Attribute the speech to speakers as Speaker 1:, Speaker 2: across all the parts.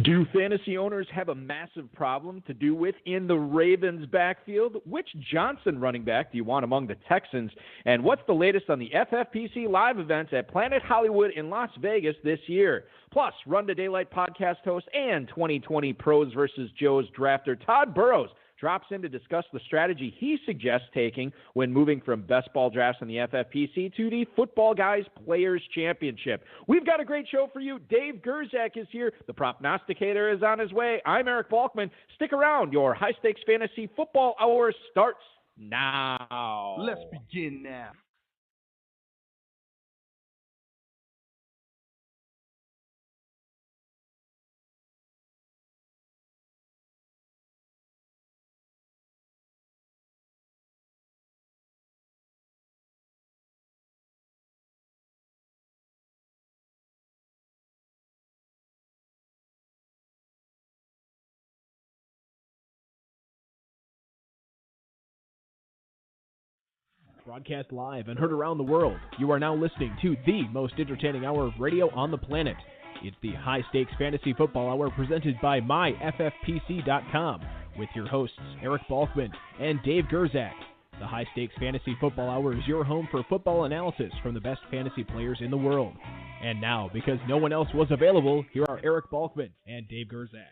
Speaker 1: Do fantasy owners have a massive problem to do with in the Ravens backfield? Which Johnson running back do you want among the Texans? And what's the latest on the FFPC live events at Planet Hollywood in Las Vegas this year? Plus, Run to Daylight podcast host and 2020 Pros vs. Joe's drafter Todd Burros drops in to discuss the strategy he suggests taking when moving from best ball drafts in the FFPC to the Football Guys Players Championship. We've got a great show for you. Dave Gerzak is here. The prognosticator is on his way. I'm Eric Balkman. Stick around. Your high-stakes fantasy football hour starts now.
Speaker 2: Let's begin now.
Speaker 3: Broadcast live and heard around the world. You are now listening to the most entertaining hour of radio on the planet. It's the High Stakes Fantasy Football Hour presented by MyFFPC.com with your hosts Eric Balkman and Dave Gerzak. The High Stakes Fantasy Football Hour is your home for football analysis from the best fantasy players in the world. And now, because no one else was available, here are Eric Balkman and Dave Gerzak.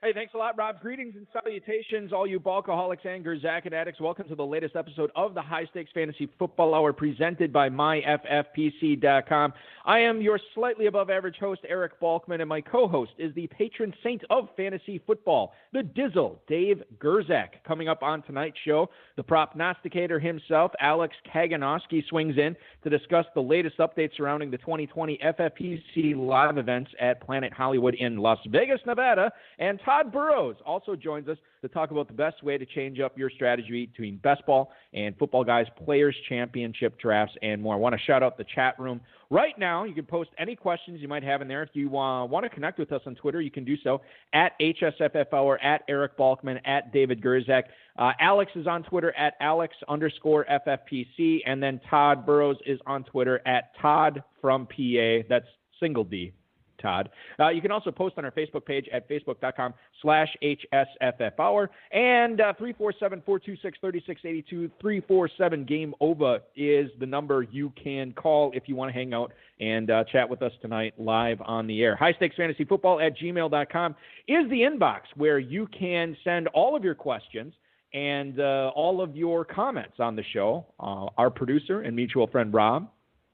Speaker 1: Hey, thanks a lot, Rob. Greetings and salutations, all you Balkaholics and Gerzak addicts. Welcome to the latest episode of the High Stakes Fantasy Football Hour presented by MyFFPC.com. I am your slightly above average host, Eric Balkman, and my co-host is the patron saint of fantasy football, the Dizzle, Dave Gerzak. Coming up on tonight's show, the prognosticator himself, Alex Kaganovsky, swings in to discuss the latest updates surrounding the 2020 FFPC live events at Planet Hollywood in Las Vegas, Nevada, and Todd Burros also joins us to talk about the best way to change up your strategy between best ball and Football Guys Players Championship drafts and more. I want to shout out the chat room. Right now, you can post any questions you might have in there. If you want to connect with us on Twitter, you can do so at HSFF Hour, at Eric Balkman, at David Gerzak. Alex is on Twitter at Alex_FFPC, and then Todd Burros is on Twitter at Todd from PA. That's single D. Todd. You can also post on our Facebook page at facebook.com/HSFF Hour. And 347-426-3682, 347-GAME-OVA is the number you can call if you want to hang out and chat with us tonight live on the air. highstakesfantasyfootball@gmail.com is the inbox where you can send all of your questions and all of your comments on the show. Our producer and mutual friend Rob,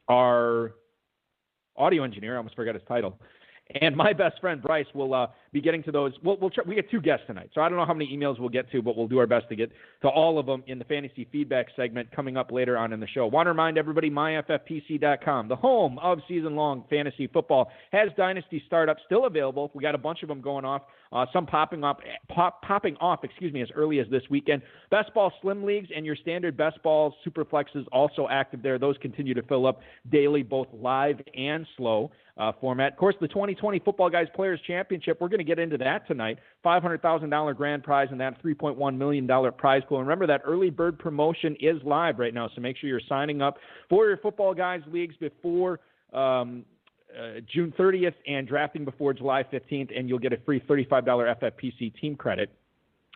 Speaker 1: our audio engineer, I almost forgot his title, and my best friend Bryce will be getting to those. We'll try, we get two guests tonight, so I don't know how many emails we'll get to, but we'll do our best to get to all of them in the fantasy feedback segment coming up later on in the show. Want to remind everybody, MyFFPC.com, the home of season-long fantasy football, has Dynasty startups still available. We got a bunch of them going off, some popping off, as early as this weekend. Best ball slim leagues and your standard best ball super flexes also active there. Those continue to fill up daily, both live and slow format. Of course, the 2020 Football Guys Players Championship, we're going to get into that tonight. $500,000 grand prize and that $3.1 million prize pool. And remember, that early bird promotion is live right now, so make sure you're signing up for your Football Guys leagues before June 30th and drafting before July 15th, and you'll get a free $35 FFPC team credit.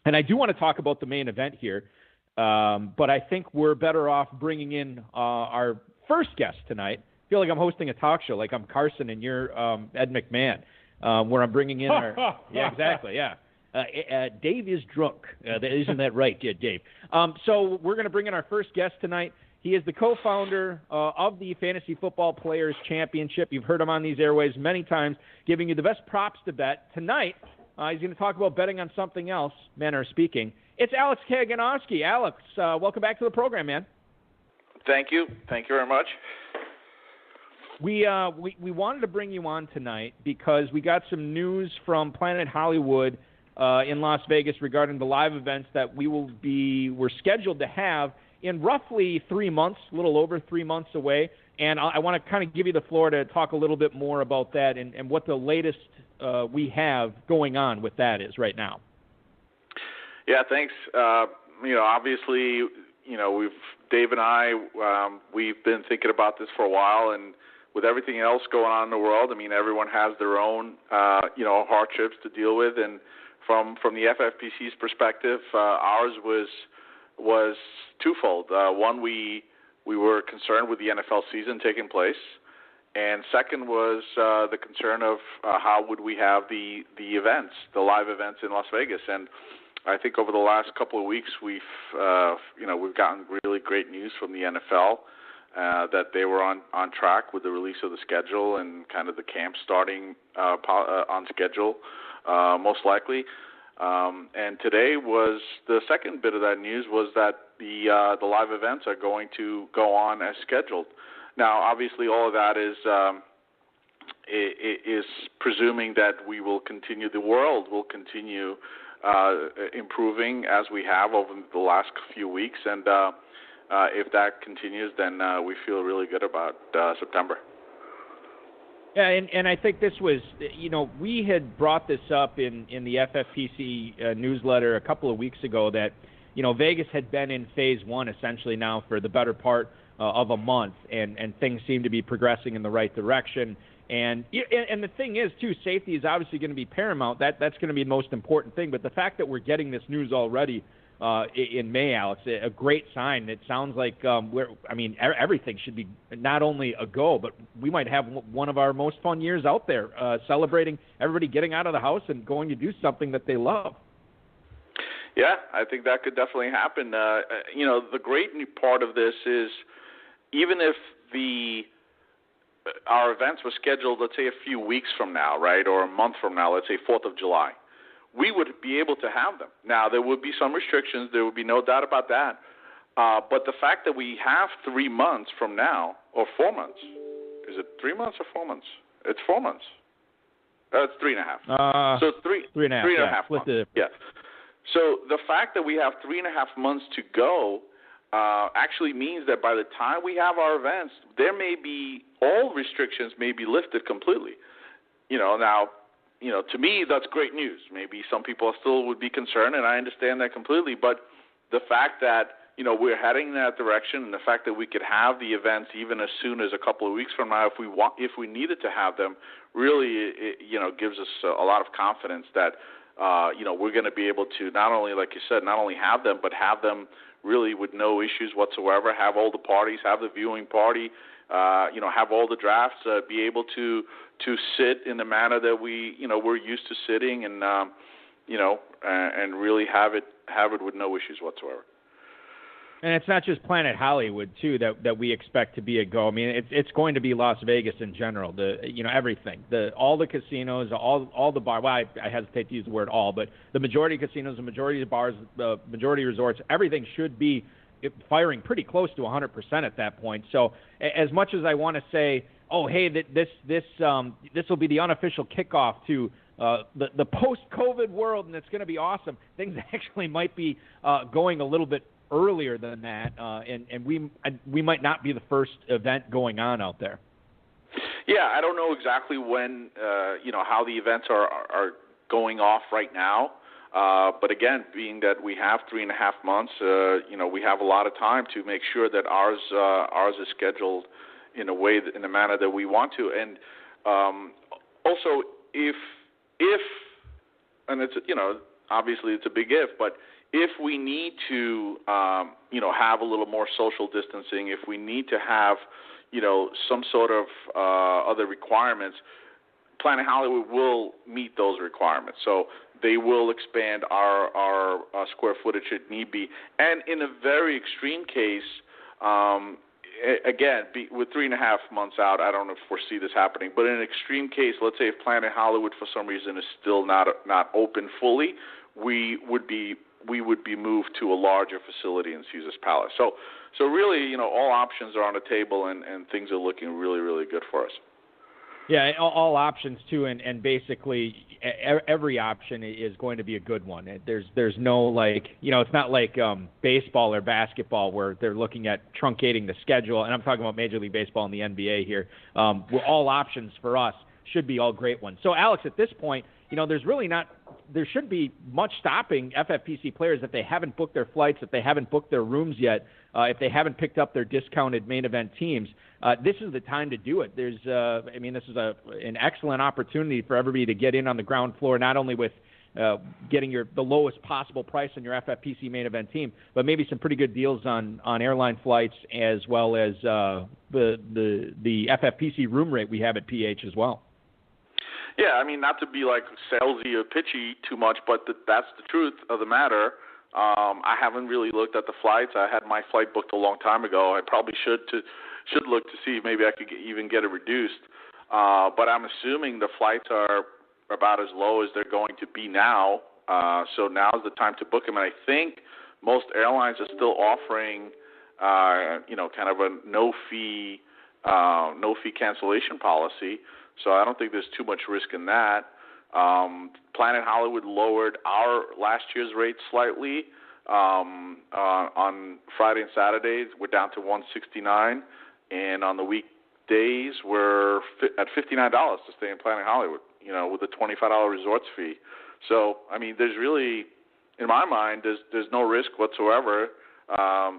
Speaker 1: And I do want to talk about the main event here, but I think we're better off bringing in our first guest tonight. I feel like I'm hosting a talk show, like I'm Carson and you're Ed McMahon, where I'm bringing in our – yeah, exactly, yeah. Dave is drunk. Isn't that right? Yeah, Dave. So we're going to bring in our first guest tonight. He is the co-founder of the Fantasy Football Players Championship. You've heard him on these airways many times, giving you the best props to bet. Tonight, he's going to talk about betting on something else, manner of speaking. It's Alex Kaganovsky. Alex, welcome back to the program, man.
Speaker 4: Thank you. Thank you very much.
Speaker 1: We wanted to bring you on tonight because we got some news from Planet Hollywood in Las Vegas regarding the live events that we're scheduled to have in roughly 3 months, a little over 3 months away. And I want to kind of give you the floor to talk a little bit more about that and what the latest we have going on with that is right now.
Speaker 4: Yeah, thanks. Obviously, Dave and I, we've been thinking about this for a while, and with everything else going on in the world, I mean, everyone has their own, hardships to deal with, and from the FFPC's perspective, ours was twofold. One, we were concerned with the NFL season taking place, and second was the concern of how would we have the events, the live events in Las Vegas. And I think over the last couple of weeks, we've gotten really great news from the NFL that they were on track with the release of the schedule and kind of the camp starting on schedule, most likely. And today was the second bit of that news was that the live events are going to go on as scheduled. Now, obviously, all of that is presuming that we will continue. The world will continue improving as we have over the last few weeks, and if that continues, then we feel really good about September.
Speaker 1: Yeah, and I think this was, we had brought this up in the FFPC newsletter a couple of weeks ago that, Vegas had been in phase one essentially now for the better part of a month, and things seem to be progressing in the right direction. And the thing is, too, safety is obviously going to be paramount. That's going to be the most important thing. But the fact that we're getting this news already in May, Alex, a great sign. It sounds like everything should be not only a go, but we might have one of our most fun years out there, celebrating everybody getting out of the house and going to do something that they love.
Speaker 4: Yeah, I think that could definitely happen. The great part of this is even if our events were scheduled, let's say, a few weeks from now, right, or a month from now, let's say 4th of July, we would be able to have them. Now, there would be some restrictions. There would be no doubt about that. But the fact that we have 3 months from now, or 4 months, is it 3 months or 4 months? It's 4 months. It's 3.5. So it's 3.5 months. Yeah. So the fact that we have 3.5 months to go actually means that by the time we have our events, there may be all restrictions may be lifted completely. To me, that's great news. Maybe some people still would be concerned, and I understand that completely. But the fact that we're heading in that direction, and the fact that we could have the events even as soon as a couple of weeks from now, if we needed to have them, really, gives us a lot of confidence that we're going to be able to not only, like you said, not only have them, but have them really with no issues whatsoever. Have all the parties, have the viewing party, have all the drafts, be able to sit in the manner that we're used to sitting, and and really have it with no issues whatsoever.
Speaker 1: And it's not just Planet Hollywood too that we expect to be a go. I mean, it's going to be Las Vegas in general. Everything, all the casinos, all the bars. Well, I hesitate to use the word all, but the majority of casinos, the majority of bars, the majority of resorts, everything should be firing pretty close to 100% at that point. So as much as I want to say, oh, hey, this will be the unofficial kickoff to the post-COVID world, and it's going to be awesome, things actually might be going a little bit earlier than that, and we might not be the first event going on out there.
Speaker 4: Yeah, I don't know exactly when, how the events are going off right now. But again, being that we have 3.5 months, we have a lot of time to make sure that ours is scheduled in a manner that we want to. And also, if and it's obviously it's a big if, but if we need to have a little more social distancing, if we need to have some sort of other requirements, Planet Hollywood will meet those requirements. So they will expand our square footage if need be. And in a very extreme case, with 3.5 months out, I don't foresee this happening. But in an extreme case, let's say if Planet Hollywood for some reason is still not open fully, we would be moved to a larger facility in Caesars Palace. So really, all options are on the table, and things are looking really, really good for us.
Speaker 1: Yeah, all options too, and basically every option is going to be a good one. There's no it's not like baseball or basketball where they're looking at truncating the schedule, and I'm talking about Major League Baseball and the NBA here. Where all options for us should be all great ones. So, Alex, at this point, there's really not there shouldn't be much stopping FFPC players if they haven't booked their flights, if they haven't booked their rooms yet, if they haven't picked up their discounted main event teams. This is the time to do it. This is an excellent opportunity for everybody to get in on the ground floor, not only with getting the lowest possible price on your FFPC main event team, but maybe some pretty good deals on airline flights, as well as the FFPC room rate we have at PH as well.
Speaker 4: Yeah, I mean, not to be like salesy or pitchy too much, but that's the truth of the matter. I haven't really looked at the flights. I had my flight booked a long time ago. I probably should look to see if maybe I could even get it reduced. But I'm assuming the flights are about as low as they're going to be now. So now's the time to book them. And I think most airlines are still offering, kind of a no fee cancellation policy. So I don't think there's too much risk in that. Planet Hollywood lowered our last year's rate slightly on Friday and Saturdays. We're down to $169, and on the weekdays we're at $59 to stay in Planet Hollywood. With a $25 resorts fee. So I mean, there's really, in my mind, there's no risk whatsoever.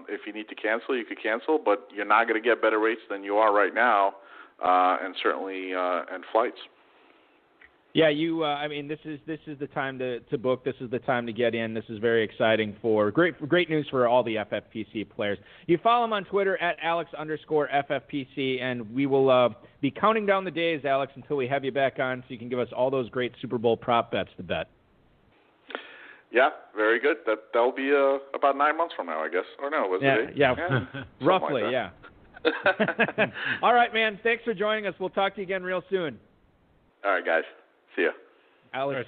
Speaker 4: If you need to cancel, you could cancel, but you're not going to get better rates than you are right now, and certainly and flights.
Speaker 1: Yeah, this is the time to book. This is the time to get in. This is very exciting great news for all the FFPC players. You follow him on Twitter at Alex_FFPC, and we will be counting down the days, Alex, until we have you back on, so you can give us all those great Super Bowl prop bets to bet. Yeah,
Speaker 4: very good. That'll be about 9 months from now, I guess. Or no, was it?
Speaker 1: Yeah, roughly, like yeah. All right, man. Thanks for joining us. We'll talk to you again real soon.
Speaker 4: All right, guys. See ya.
Speaker 1: Alex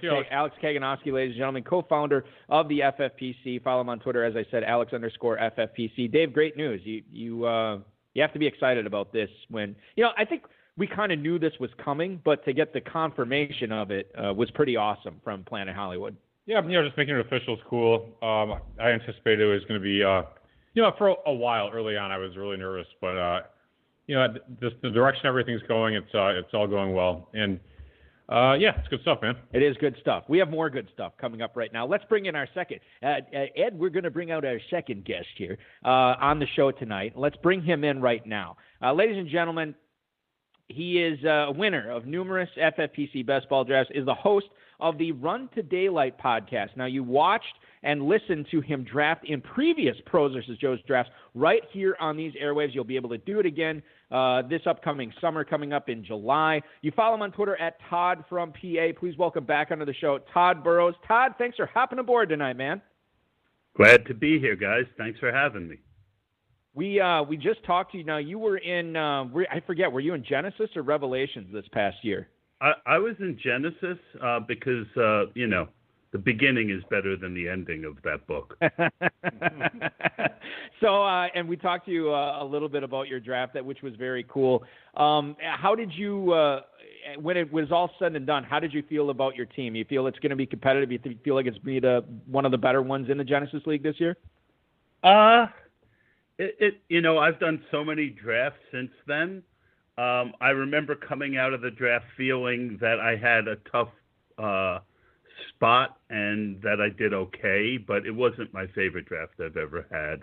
Speaker 1: Kaganowski, ladies and gentlemen, co-founder of the FFPC. Follow him on Twitter, as I said, Alex_FFPC. Dave, great news. You have to be excited about this. I think we kind of knew this was coming, but to get the confirmation of it was pretty awesome from Planet Hollywood.
Speaker 2: Yeah, just making it official is cool. I anticipated it was going to be, for a while early on. I was really nervous, but just the direction everything's going, it's all going well. And it's good stuff, man.
Speaker 1: It is good stuff. We have more good stuff coming up right now. Let's bring in our second. Ed, we're going to bring out our second guest here on the show tonight. Let's bring him in right now. Ladies and gentlemen, he is a winner of numerous FFPC best ball drafts, is the host of the Run to Daylight podcast. Now, you watched and listened to him draft in previous Pros vs. Joe's drafts right here on these airwaves. You'll be able to do it again this upcoming summer coming up in July. You follow him on Twitter at Todd from PA. Please welcome back onto the show, Todd Burros. Todd, thanks for hopping aboard tonight, man.
Speaker 5: Glad to be here, guys. Thanks for having me.
Speaker 1: We just talked to you. Now, you were in, I forget, were you in Genesis or Revelations this past year?
Speaker 5: I was in Genesis because, the beginning is better than the ending of that book.
Speaker 1: So, and we talked to you a little bit about your draft, which was very cool. How did you, when it was all said and done, how did you feel about your team? You feel it's going to be competitive? You feel like it's going to be one of the better ones in the Genesis League this year?
Speaker 5: I've done so many drafts since then. I remember coming out of the draft feeling that I had a tough spot and that I did okay, but it wasn't my favorite draft I've ever had.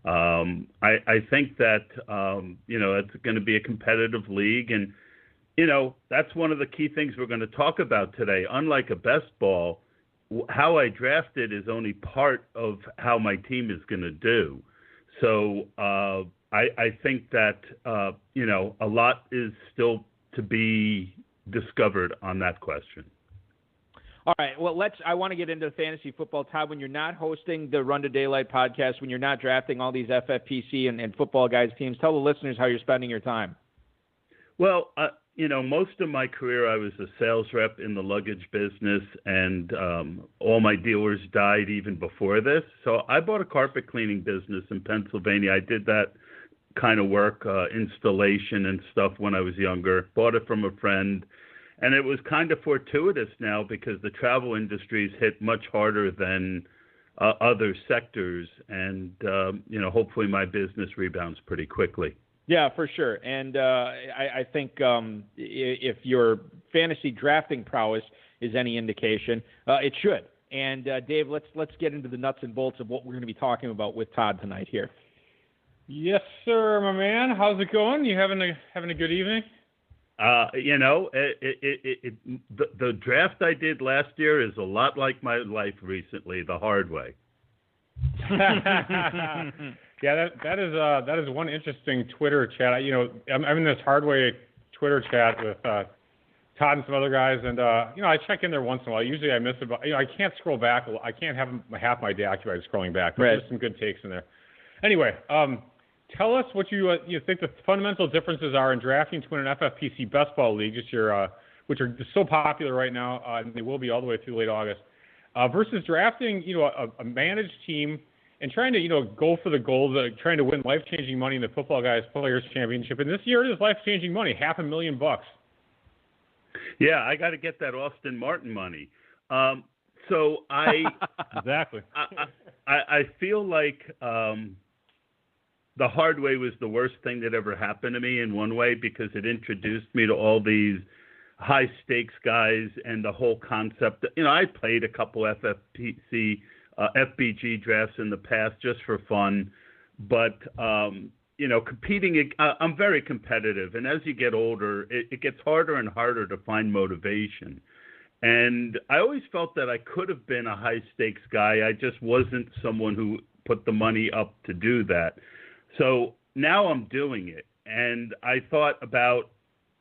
Speaker 5: I think that, it's going to be a competitive league, and, that's one of the key things we're going to talk about today. Unlike a best ball, how I drafted is only part of how my team is going to do. So I think that, a lot is still to be discovered on that question.
Speaker 1: All right. Well, I want to get into fantasy football. Todd, when you're not hosting the Run to Daylight podcast, when you're not drafting all these FFPC and football guys teams, tell the listeners how you're spending your time.
Speaker 5: Well, most of my career I was a sales rep in the luggage business, and all my dealers died even before this. So I bought a carpet cleaning business in Pennsylvania. I did that kind of work, installation and stuff when I was younger. Bought it from a friend. And it was kind of fortuitous now because the travel industry's hit much harder than other sectors. And, hopefully my business rebounds pretty quickly.
Speaker 1: Yeah, for sure. And I think if your fantasy drafting prowess is any indication, it should. And Dave, let's get into the nuts and bolts of what we're going to be talking about with Todd tonight here.
Speaker 2: Yes, sir, my man. How's it going? You having a good evening?
Speaker 5: The draft I did last year is a lot like my life recently, the hard way.
Speaker 2: Yeah, that is one interesting Twitter chat. I'm in this hard way Twitter chat with Todd and some other guys, and I check in there once in a while. Usually I miss about I can't scroll back. I can't have half my day occupied scrolling back. But There's some good takes in there. Anyway, tell us what you think the fundamental differences are in drafting to win an FFPC best ball league, which are so popular right now, and they will be all the way through late August, versus drafting a managed team and trying to go for the goals, trying to win life-changing money in the Football Guys Players Championship. And this year it is life-changing money, $500,000.
Speaker 5: Yeah, I got to get that Austin Martin money. So I
Speaker 2: exactly.
Speaker 5: I feel like the hard way was the worst thing that ever happened to me in one way, because it introduced me to all these high stakes guys and the whole concept. I played a couple FFPC, FBG drafts in the past just for fun, but competing, I'm very competitive, and as you get older, it gets harder and harder to find motivation. And I always felt that I could have been a high stakes guy. I just wasn't someone who put the money up to do that. So now I'm doing it, and I thought about,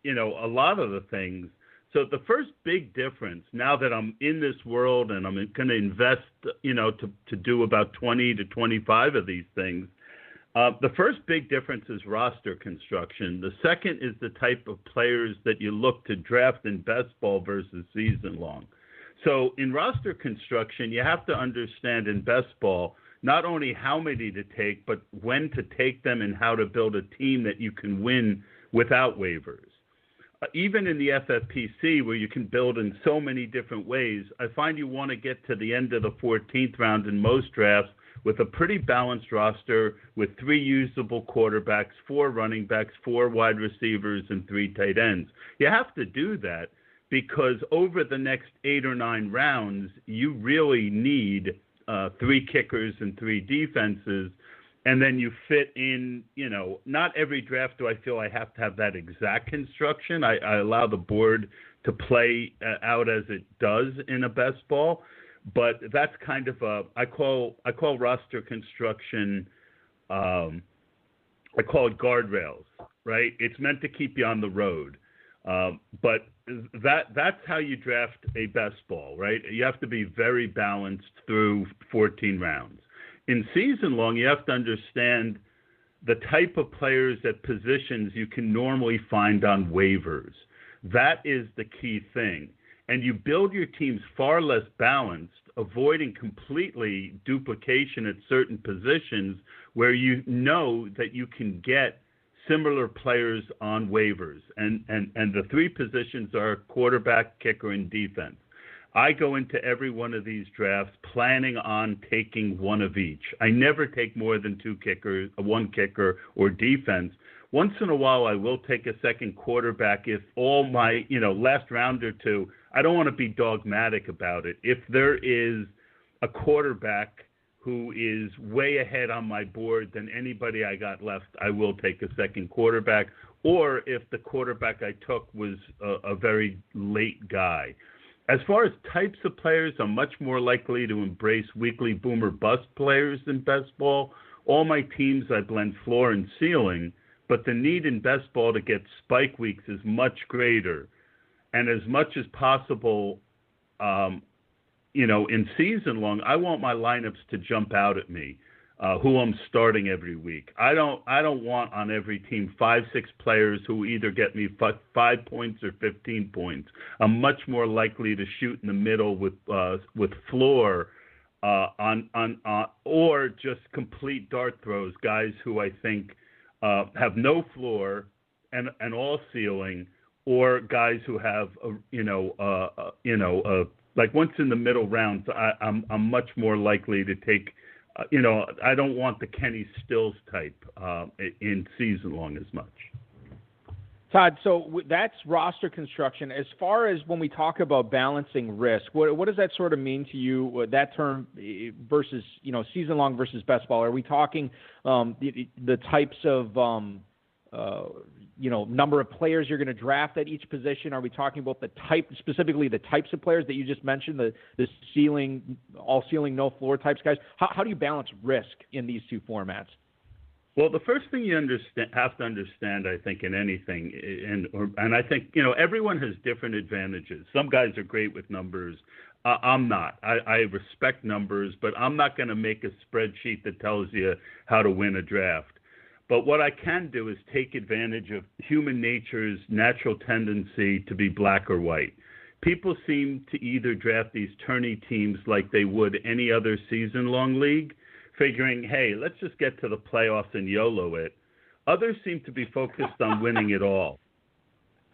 Speaker 5: a lot of the things. So the first big difference, now that I'm in this world and I'm going to invest, to do about 20 to 25 of these things, the first big difference is roster construction. The second is the type of players that you look to draft in best ball versus season long. So in roster construction, you have to understand in best ball not only how many to take, but when to take them and how to build a team that you can win without waivers. Even in the FFPC, where you can build in so many different ways, I find you want to get to the end of the 14th round in most drafts with a pretty balanced roster with 3 usable quarterbacks, 4 running backs, 4 wide receivers, and 3 tight ends. You have to do that because over the next 8 or 9 rounds, you really need 3 kickers and 3 defenses. And then you fit in, not every draft do I feel I have to have that exact construction. I allow the board to play out as it does in a best ball. But that's kind of I call roster construction, I call it guardrails, right? It's meant to keep you on the road. But that's how you draft a best ball, right? You have to be very balanced through 14 rounds. In season long, you have to understand the type of players at positions you can normally find on waivers. That is the key thing. And you build your teams far less balanced, avoiding completely duplication at certain positions where you know that you can get similar players on waivers. And the 3 positions are quarterback, kicker, and defense. I go into every one of these drafts planning on taking one of each. I never take more than 2 kickers, 1 kicker or defense. Once in a while, I will take a second quarterback if all my, last round or 2, I don't want to be dogmatic about it. If there is a quarterback who is way ahead on my board than anybody I got left, I will take a second quarterback. Or if the quarterback I took was a very late guy. As far as types of players, I'm much more likely to embrace weekly boom or bust players in best ball. All my teams, I blend floor and ceiling, but the need in best ball to get spike weeks is much greater. And as much as possible, in season long, I want my lineups to jump out at me, who I'm starting every week. I don't want on every team 5-6 players who either get me 5 points or 15 points. I'm much more likely to shoot in the middle with floor or just complete dart throws, guys who I think have no floor and all ceiling, or guys who have like once in the middle rounds, I'm much more likely to take. I don't want the Kenny Stills type in season long as much.
Speaker 1: Todd, so that's roster construction. As far as when we talk about balancing risk, what does that sort of mean to you, that term versus, season-long versus best ball? Are we talking the types of, number of players you're going to draft at each position? Are we talking about specifically the types of players that you just mentioned, the ceiling, all ceiling, no floor types guys? How do you balance risk in these two formats?
Speaker 5: Well, the first thing you have to understand, I think, in anything, and I think, everyone has different advantages. Some guys are great with numbers. I'm not. I respect numbers, but I'm not going to make a spreadsheet that tells you how to win a draft. But what I can do is take advantage of human nature's natural tendency to be black or white. People seem to either draft these tourney teams like they would any other season-long league, figuring, hey, let's just get to the playoffs and YOLO it. Others seem to be focused on winning it all.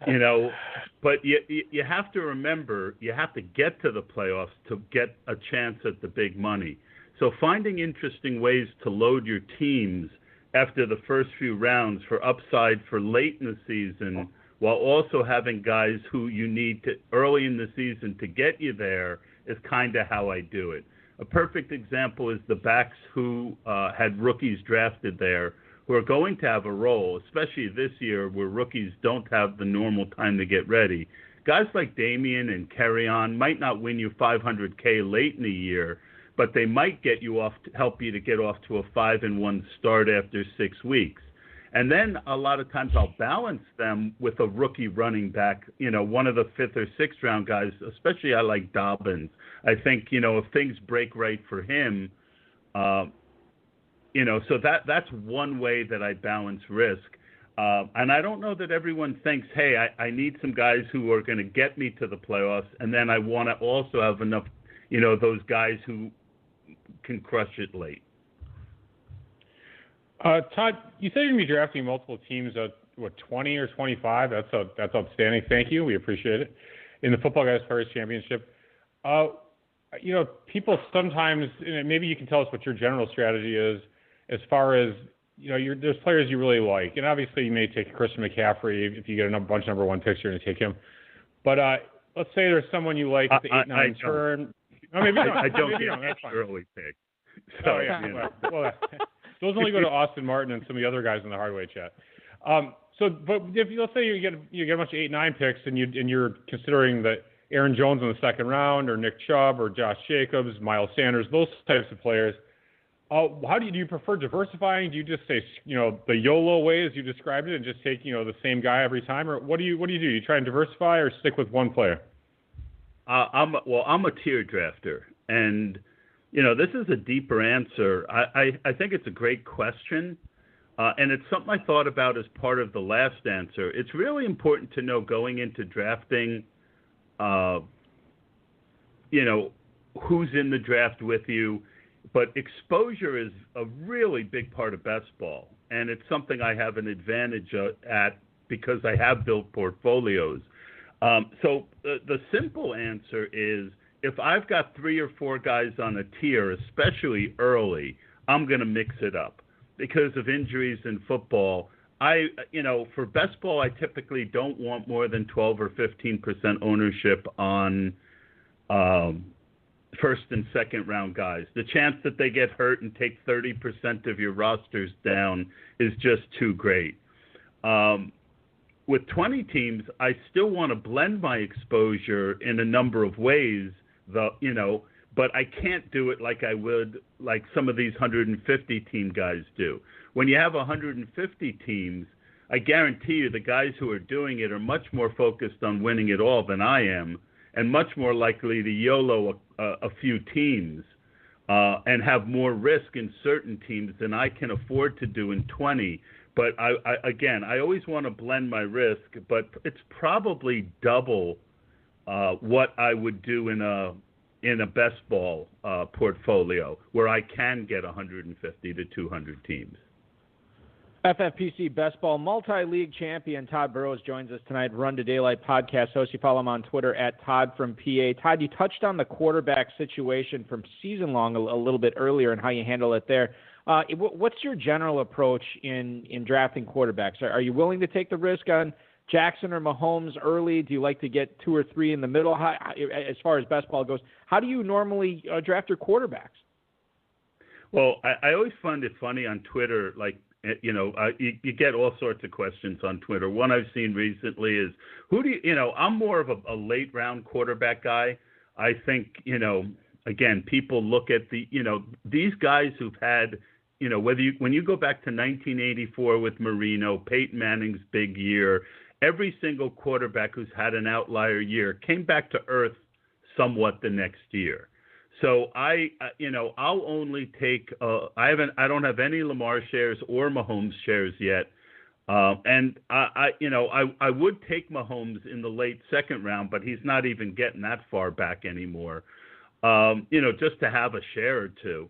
Speaker 5: But you have to remember, you have to get to the playoffs to get a chance at the big money. So finding interesting ways to load your teams after the first few rounds for upside for late in the season, while also having guys who you need to early in the season to get you there, is kind of how I do it. A perfect example is the backs who had rookies drafted there, who are going to have a role, especially this year where rookies don't have the normal time to get ready. Guys like Damian and Carson might not win you $500K late in the year, but they might help you to get off to a 5-1 start after 6 weeks. And then a lot of times I'll balance them with a rookie running back, one of the 5th or 6th round guys, especially I like Dobbins. I think, if things break right for him, so that's one way that I balance risk. And I don't know that everyone thinks, hey, I need some guys who are going to get me to the playoffs, and then I want to also have enough, those guys who can crush it late.
Speaker 2: Todd, you said you're going to be drafting multiple teams at, 20 or 25? That's outstanding. Thank you. We appreciate it. In the Football Guys Players Championship, people sometimes, and maybe you can tell us what your general strategy is as far as, there's players you really like. And obviously you may take Christian McCaffrey. If you get a bunch of number 1 picks, you're going to take him. But let's say there's someone you like at the 8-9 turn. No, maybe not.
Speaker 5: I don't
Speaker 2: maybe
Speaker 5: get
Speaker 2: that's fine.
Speaker 5: early pick.
Speaker 2: So, oh, yeah. Well, those only go to Austin Martin and some of the other guys in the Hardway chat. But if let's say you get a bunch of 8-9 picks and you're considering that Aaron Jones in the second round, or Nick Chubb, or Josh Jacobs, Miles Sanders, those types of players, how do you prefer diversifying? Do you just say the YOLO way as you described it and just take the same guy every time, or what do you do? You try and diversify or stick with one player?
Speaker 5: I'm a tier drafter, and this is a deeper answer. I think it's a great question, and it's something I thought about as part of the last answer. It's really important to know going into drafting, who's in the draft with you, but exposure is a really big part of best ball, and it's something I have an advantage at because I have built portfolios. So the simple answer is, if I've got 3 or 4 guys on a tier, especially early, I'm going to mix it up because of injuries in football. For best ball, I typically don't want more than 12 or 15% ownership on first and second round guys. The chance that they get hurt and take 30% of your rosters down is just too great. With 20 teams, I still want to blend my exposure in a number of ways, but I can't do it like I would like some of these 150 team guys do. When you have 150 teams, I guarantee you the guys who are doing it are much more focused on winning it all than I am, and much more likely to YOLO a few teams and have more risk in certain teams than I can afford to do in 20. But I always want to blend my risk, but it's probably double what I would do in a best ball portfolio where I can get 150 to 200 teams.
Speaker 1: FFPC Best Ball multi-league champion Todd Burros joins us tonight, Run to Daylight podcast host. You follow him on Twitter at Todd from PA. Todd, you touched on the quarterback situation from season long a little bit earlier and how you handle it there. What's your general approach in drafting quarterbacks? Are you willing to take the risk on Jackson or Mahomes early? Do you like to get 2 or 3 in the middle? As far as best ball goes, how do you normally draft your quarterbacks?
Speaker 5: Well, I always find it funny on Twitter, like, you get all sorts of questions on Twitter. One I've seen recently is, I'm more of a late round quarterback guy. I think, again, people look at these guys who've had, when you go back to 1984 with Marino, Peyton Manning's big year, every single quarterback who's had an outlier year came back to earth somewhat the next year. So I'll only take. I don't have any Lamar shares or Mahomes shares yet, and I would take Mahomes in the late second round, but he's not even getting that far back anymore. Just to have a share or two.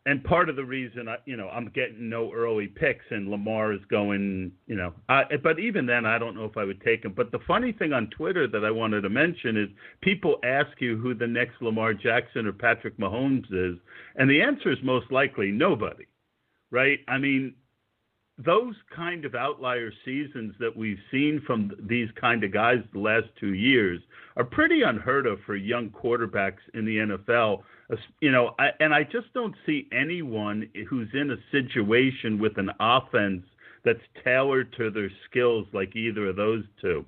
Speaker 5: And part of the reason I'm getting no early picks and Lamar is going, but even then I don't know if I would take him. But the funny thing on Twitter that I wanted to mention is people ask you who the next Lamar Jackson or Patrick Mahomes is, and the answer is most likely nobody, right? I mean, those kind of outlier seasons that we've seen from these kind of guys the last 2 years are pretty unheard of for young quarterbacks in the NFL. And I just don't see anyone who's in a situation with an offense that's tailored to their skills like either of those two.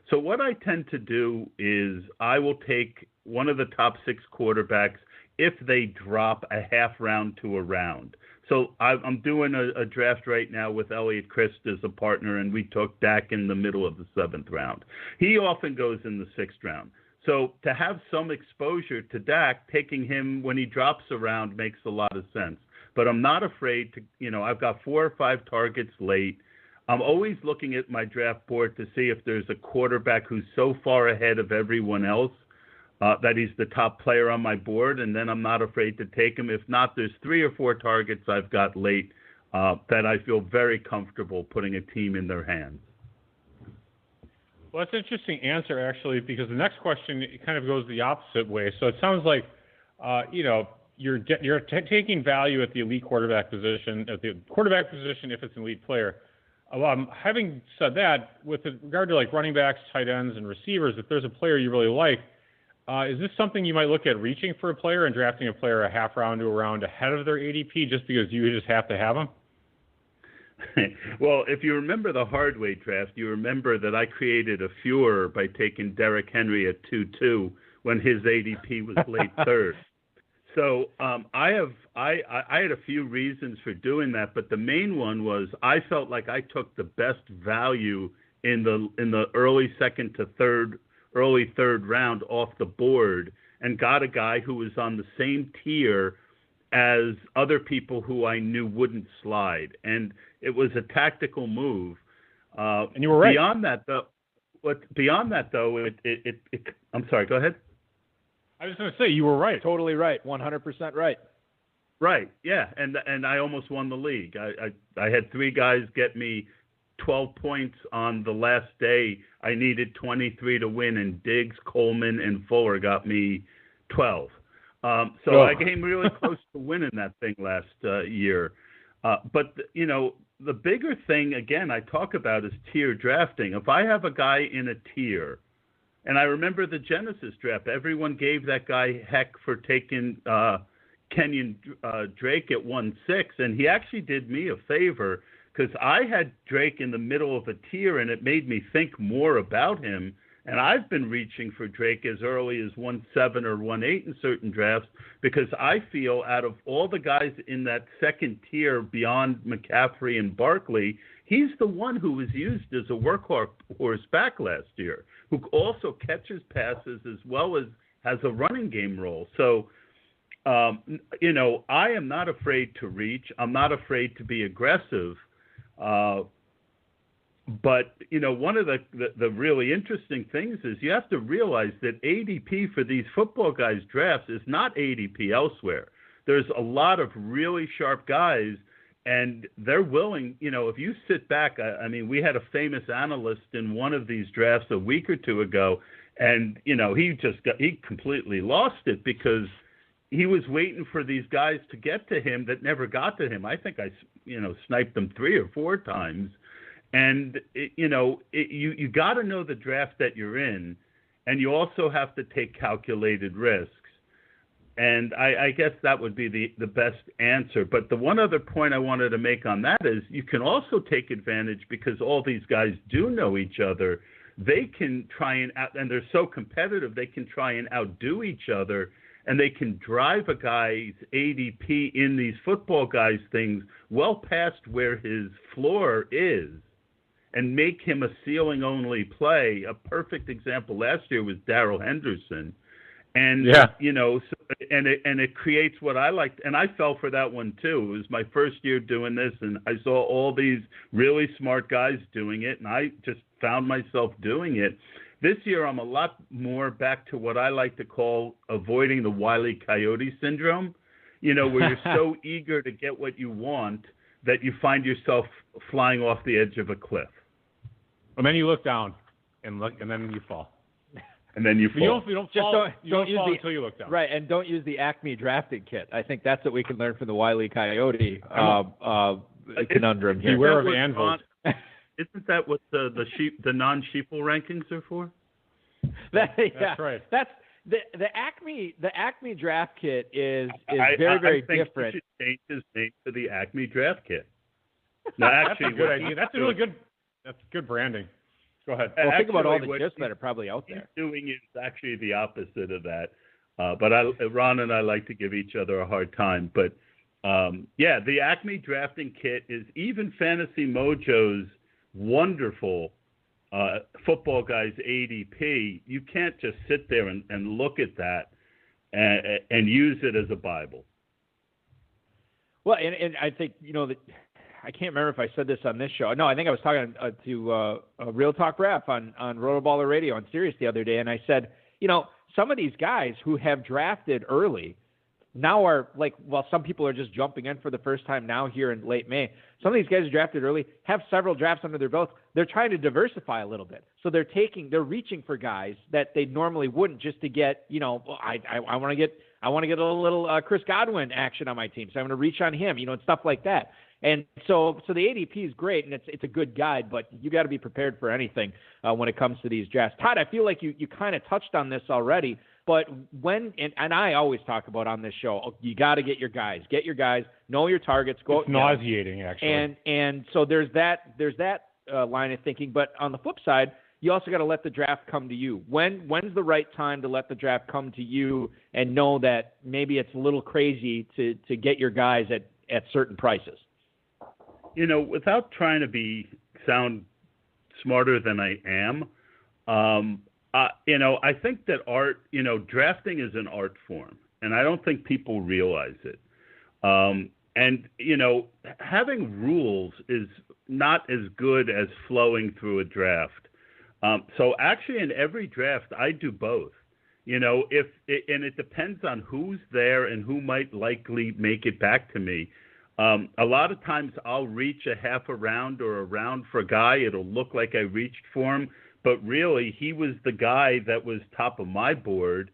Speaker 5: So what I tend to do is I will take one of the top 6 quarterbacks if they drop a half round to a round. So I'm doing a draft right now with Elliot Christ as a partner, and we took Dak in the middle of the 7th round. He often goes in the 6th round. So to have some exposure to Dak, taking him when he drops around makes a lot of sense. But I'm not afraid to, I've got 4 or 5 targets late. I'm always looking at my draft board to see if there's a quarterback who's so far ahead of everyone else that he's the top player on my board, and then I'm not afraid to take him. If not, there's 3 or 4 targets I've got late that I feel very comfortable putting a team in their hands.
Speaker 2: Well, that's an interesting answer, actually, because the next question kind of goes the opposite way. So it sounds like, you're taking value at the elite quarterback position, if it's an elite player. Having said that, with regard to like running backs, tight ends, and receivers, if there's a player you really like, is this something you might look at reaching for a player and drafting a player a half round to a round ahead of their ADP just because you just have to have them?
Speaker 5: Well, if you remember the Hardway draft, you remember that I created a furor by taking Derrick Henry at 2-2 when his ADP was late third. So I had a few reasons for doing that, but the main one was I felt like I took the best value in the early second to early third round off the board and got a guy who was on the same tier as other people who I knew wouldn't slide. And it was a tactical move.
Speaker 1: And you were right.
Speaker 5: Beyond that, though, I'm sorry, go ahead.
Speaker 2: I was going to say, you were right.
Speaker 1: Totally right. 100% right.
Speaker 5: Right, yeah. And I almost won the league. I had 3 guys get me 12 points on the last day. I needed 23 to win, and Diggs, Coleman, and Fuller got me 12. So I came really close to winning that thing last year. But, the bigger thing, again, I talk about is tier drafting. If I have a guy in a tier, and I remember the Genesis draft, everyone gave that guy heck for taking Kenyon Drake at 1-6, and he actually did me a favor because I had Drake in the middle of a tier, and it made me think more about him. And I've been reaching for Drake as early as 1-7 or 1-8 in certain drafts because I feel out of all the guys in that second tier beyond McCaffrey and Barkley, he's the one who was used as a workhorse back last year, who also catches passes as well as has a running game role. So, I am not afraid to reach. I'm not afraid to be aggressive. But, one of the really interesting things is you have to realize that ADP for these football guys' drafts is not ADP elsewhere. There's a lot of really sharp guys, and they're willing, if you sit back, we had a famous analyst in one of these drafts a week or two ago, and, he completely lost it because he was waiting for these guys to get to him that never got to him. I think I sniped them 3 or 4 times. And you got to know the draft that you're in, and you also have to take calculated risks. And I guess that would be the best answer. But the one other point I wanted to make on that is you can also take advantage because all these guys do know each other. They can try and they're so competitive, they can try and outdo each other, and they can drive a guy's ADP in these football guys things well past where his floor is and make him a ceiling-only play. A perfect example last year was Darrell Henderson. And, and it creates what I liked. And I fell for that one, too. It was my first year doing this, and I saw all these really smart guys doing it, and I just found myself doing it. This year, I'm a lot more back to what I like to call avoiding the Wile E. Coyote syndrome, where you're so eager to get what you want that you find yourself flying off the edge of a cliff.
Speaker 2: And then you look down and then you fall.
Speaker 5: And then you fall.
Speaker 2: You don't fall until you look down.
Speaker 1: Right, and don't use the Acme drafting kit. I think that's what we can learn from the Wile E. Coyote conundrum here.
Speaker 2: Beware of anvils.
Speaker 5: Isn't that what the non-sheeple rankings are for?
Speaker 1: That's
Speaker 2: right.
Speaker 1: That's the Acme draft kit is very
Speaker 5: I think
Speaker 1: different.
Speaker 5: He should change his name to the Acme draft kit. No, actually,
Speaker 2: that's a good idea. That's really good. That's good branding. Go ahead.
Speaker 1: Well, think about all the gifs that are probably out there.
Speaker 5: He's doing is actually the opposite of that. But Ron and I like to give each other a hard time. But, the Acme drafting kit is even Fantasy Mojo's wonderful football guys ADP. You can't just sit there and look at that and use it as a Bible.
Speaker 1: Well, and I think, that I can't remember if I said this on this show. No, I think I was talking to Real Talk Ref on Rotoballer Radio on Sirius the other day, and I said, some of these guys who have drafted early now are some people are just jumping in for the first time now here in late May. Some of these guys who drafted early have several drafts under their belts. They're trying to diversify a little bit. So they're reaching for guys that they normally wouldn't just to get, I want to get a little Chris Godwin action on my team. So I'm going to reach on him, and stuff like that. And so the ADP is great, and it's a good guide, but you got to be prepared for anything when it comes to these drafts. Todd, I feel like you kind of touched on this already, but and I always talk about on this show, you got to get your guys, know your targets, go.
Speaker 2: It's nauseating, actually.
Speaker 1: And so there's that line of thinking, but on the flip side, you also got to let the draft come to you. When's the right time to let the draft come to you and know that maybe it's a little crazy to get your guys at certain prices?
Speaker 5: Without trying to sound smarter than I am, I think that drafting is an art form, and I don't think people realize it. And having rules is not as good as flowing through a draft. So actually, in every draft, I do both. And it depends on who's there and who might likely make it back to me. A lot of times I'll reach a half a round or a round for a guy. It'll look like I reached for him, but really he was the guy that was top of my board,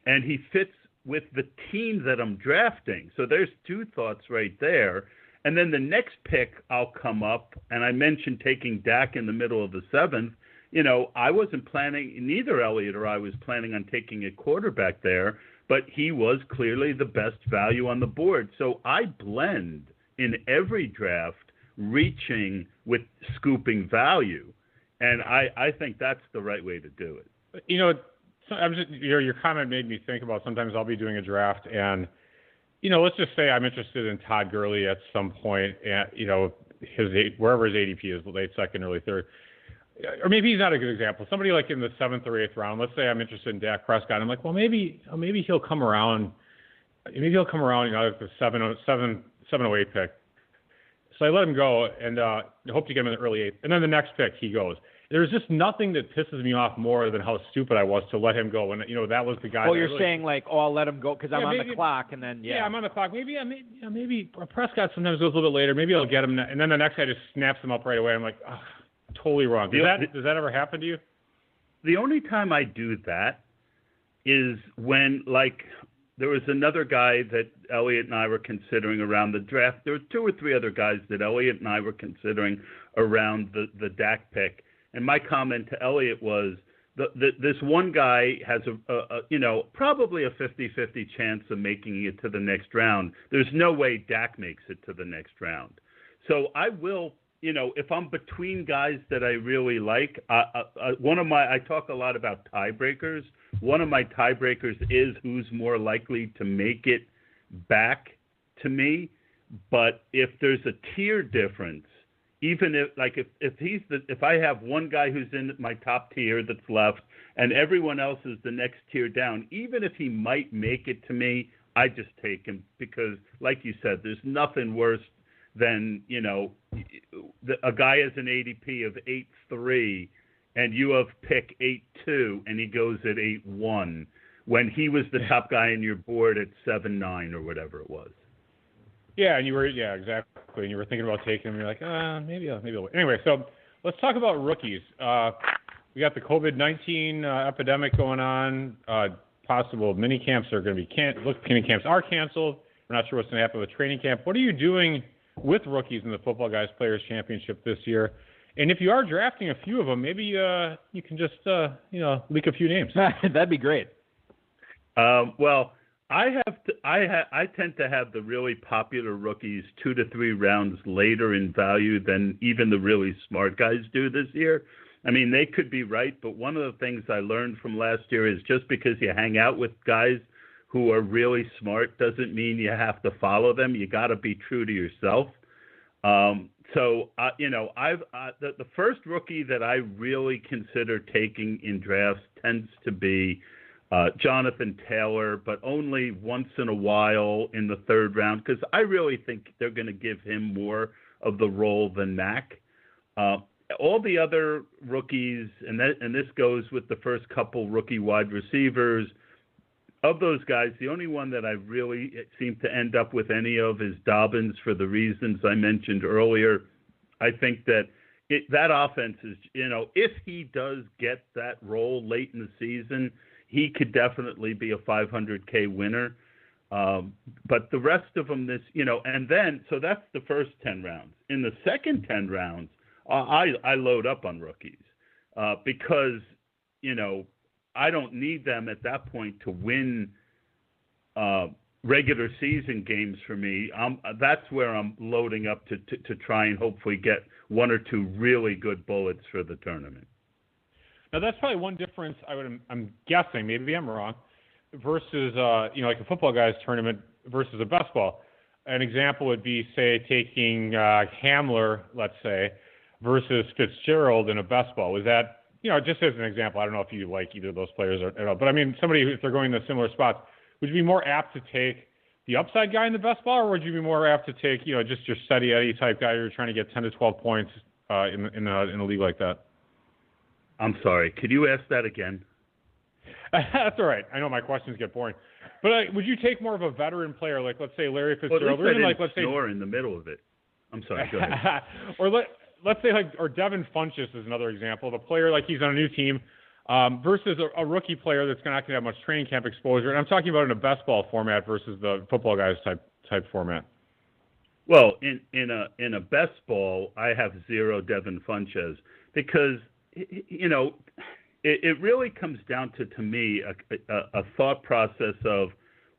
Speaker 5: and he fits with the team that I'm drafting. So there's two thoughts right there. And then the next pick I'll come up, and I mentioned taking Dak in the middle of the seventh. I wasn't planning, neither Elliott or I was planning on taking a quarterback there, but he was clearly the best value on the board. So I blend in every draft, reaching with scooping value. And I think that's the right way to do it.
Speaker 2: Your comment made me think about sometimes I'll be doing a draft and, let's just say I'm interested in Todd Gurley at some point, and, wherever his ADP is, late second, early third. Or maybe he's not a good example. Somebody like in the 7th or 8th round. Let's say I'm interested in Dak Prescott. I'm like, well, maybe he'll come around. Maybe he'll come around, like the 708 pick. So I let him go, and I hope to get him in the early 8th. And then the next pick, he goes. There's just nothing that pisses me off more than how stupid I was to let him go. And that was the guy.
Speaker 1: Oh, you're saying I'll let him go because I'm on the clock, and then
Speaker 2: I'm on the clock. Maybe Prescott sometimes goes a little bit later. Maybe I'll get him, and then the next guy just snaps him up right away. I'm like, oh, totally wrong. Does that ever happen to you?
Speaker 5: The only time I do that is when, there was another guy that Elliot and I were considering around the draft. There were 2 or 3 other guys that Elliot and I were considering around the Dak pick. And my comment to Elliot was, this one guy has probably a 50-50 chance of making it to the next round. There's no way Dak makes it to the next round. So I will, if I'm between guys that I really like, I talk a lot about tiebreakers. One of my tiebreakers is who's more likely to make it back to me. But if there's a tier difference, even if I have one guy who's in my top tier that's left and everyone else is the next tier down, even if he might make it to me, I just take him because, like you said, there's nothing worse than, a guy has an ADP of 8.3 and you have pick 8.2 and he goes at 8.1 when he was the top guy in your board at 7.9 or whatever it was.
Speaker 2: Yeah, and exactly. And you were thinking about taking him. You're like, maybe I'll wait. Anyway, so let's talk about rookies. We got the COVID-19 epidemic going on. Possible mini camps are going to be mini camps are canceled. We're not sure what's going to happen with training camp. What are you doing with rookies in the Football Guys Players Championship this year? And if you are drafting a few of them, maybe you can just leak a few names.
Speaker 1: That'd be great.
Speaker 5: Well. I tend to have the really popular rookies 2 to 3 rounds later in value than even the really smart guys do this year. I mean, they could be right, but one of the things I learned from last year is just because you hang out with guys who are really smart doesn't mean you have to follow them. You got to be true to yourself. The first rookie that I really consider taking in drafts tends to be Jonathan Taylor, but only once in a while in the 3rd round because I really think they're going to give him more of the role than Mac. All the other rookies, and this goes with the first couple rookie wide receivers, of those guys, the only one that I really seem to end up with any of is Dobbins for the reasons I mentioned earlier. I think that that offense is, if he does get that role late in the season, he could definitely be a 500K winner. But the rest of them, so that's the first 10 rounds. In the second 10 rounds, I load up on rookies because, I don't need them at that point to win regular season games for me. That's where I'm loading up to try and hopefully get 1 or 2 really good bullets for the tournament.
Speaker 2: Now, that's probably one difference I'm guessing, maybe I'm wrong, versus, like a Football Guys tournament versus a best ball. An example would be, say, taking Hamler, let's say, versus Fitzgerald in a best ball. Was that, just as an example, I don't know if you like either of those players at all, but I mean, if they're going to similar spots, would you be more apt to take the upside guy in the best ball, or would you be more apt to take, just your steady Eddie type guy who's trying to get 10 to 12 points in a league like that?
Speaker 5: I'm sorry. Could you ask that again?
Speaker 2: That's all right. I know my questions get boring. But would you take more of a veteran player, like let's say Larry Fitzgerald,
Speaker 5: or even let's say in the middle of it? I'm sorry. Go ahead.
Speaker 2: Or let's say or Devin Funchess is another example of a player like he's on a new team versus a rookie player that's not going to have much training camp exposure. And I'm talking about in a best ball format versus the Football Guys type format.
Speaker 5: Well, in a best ball, I have 0 Devin Funchess because it really comes down to me a thought process of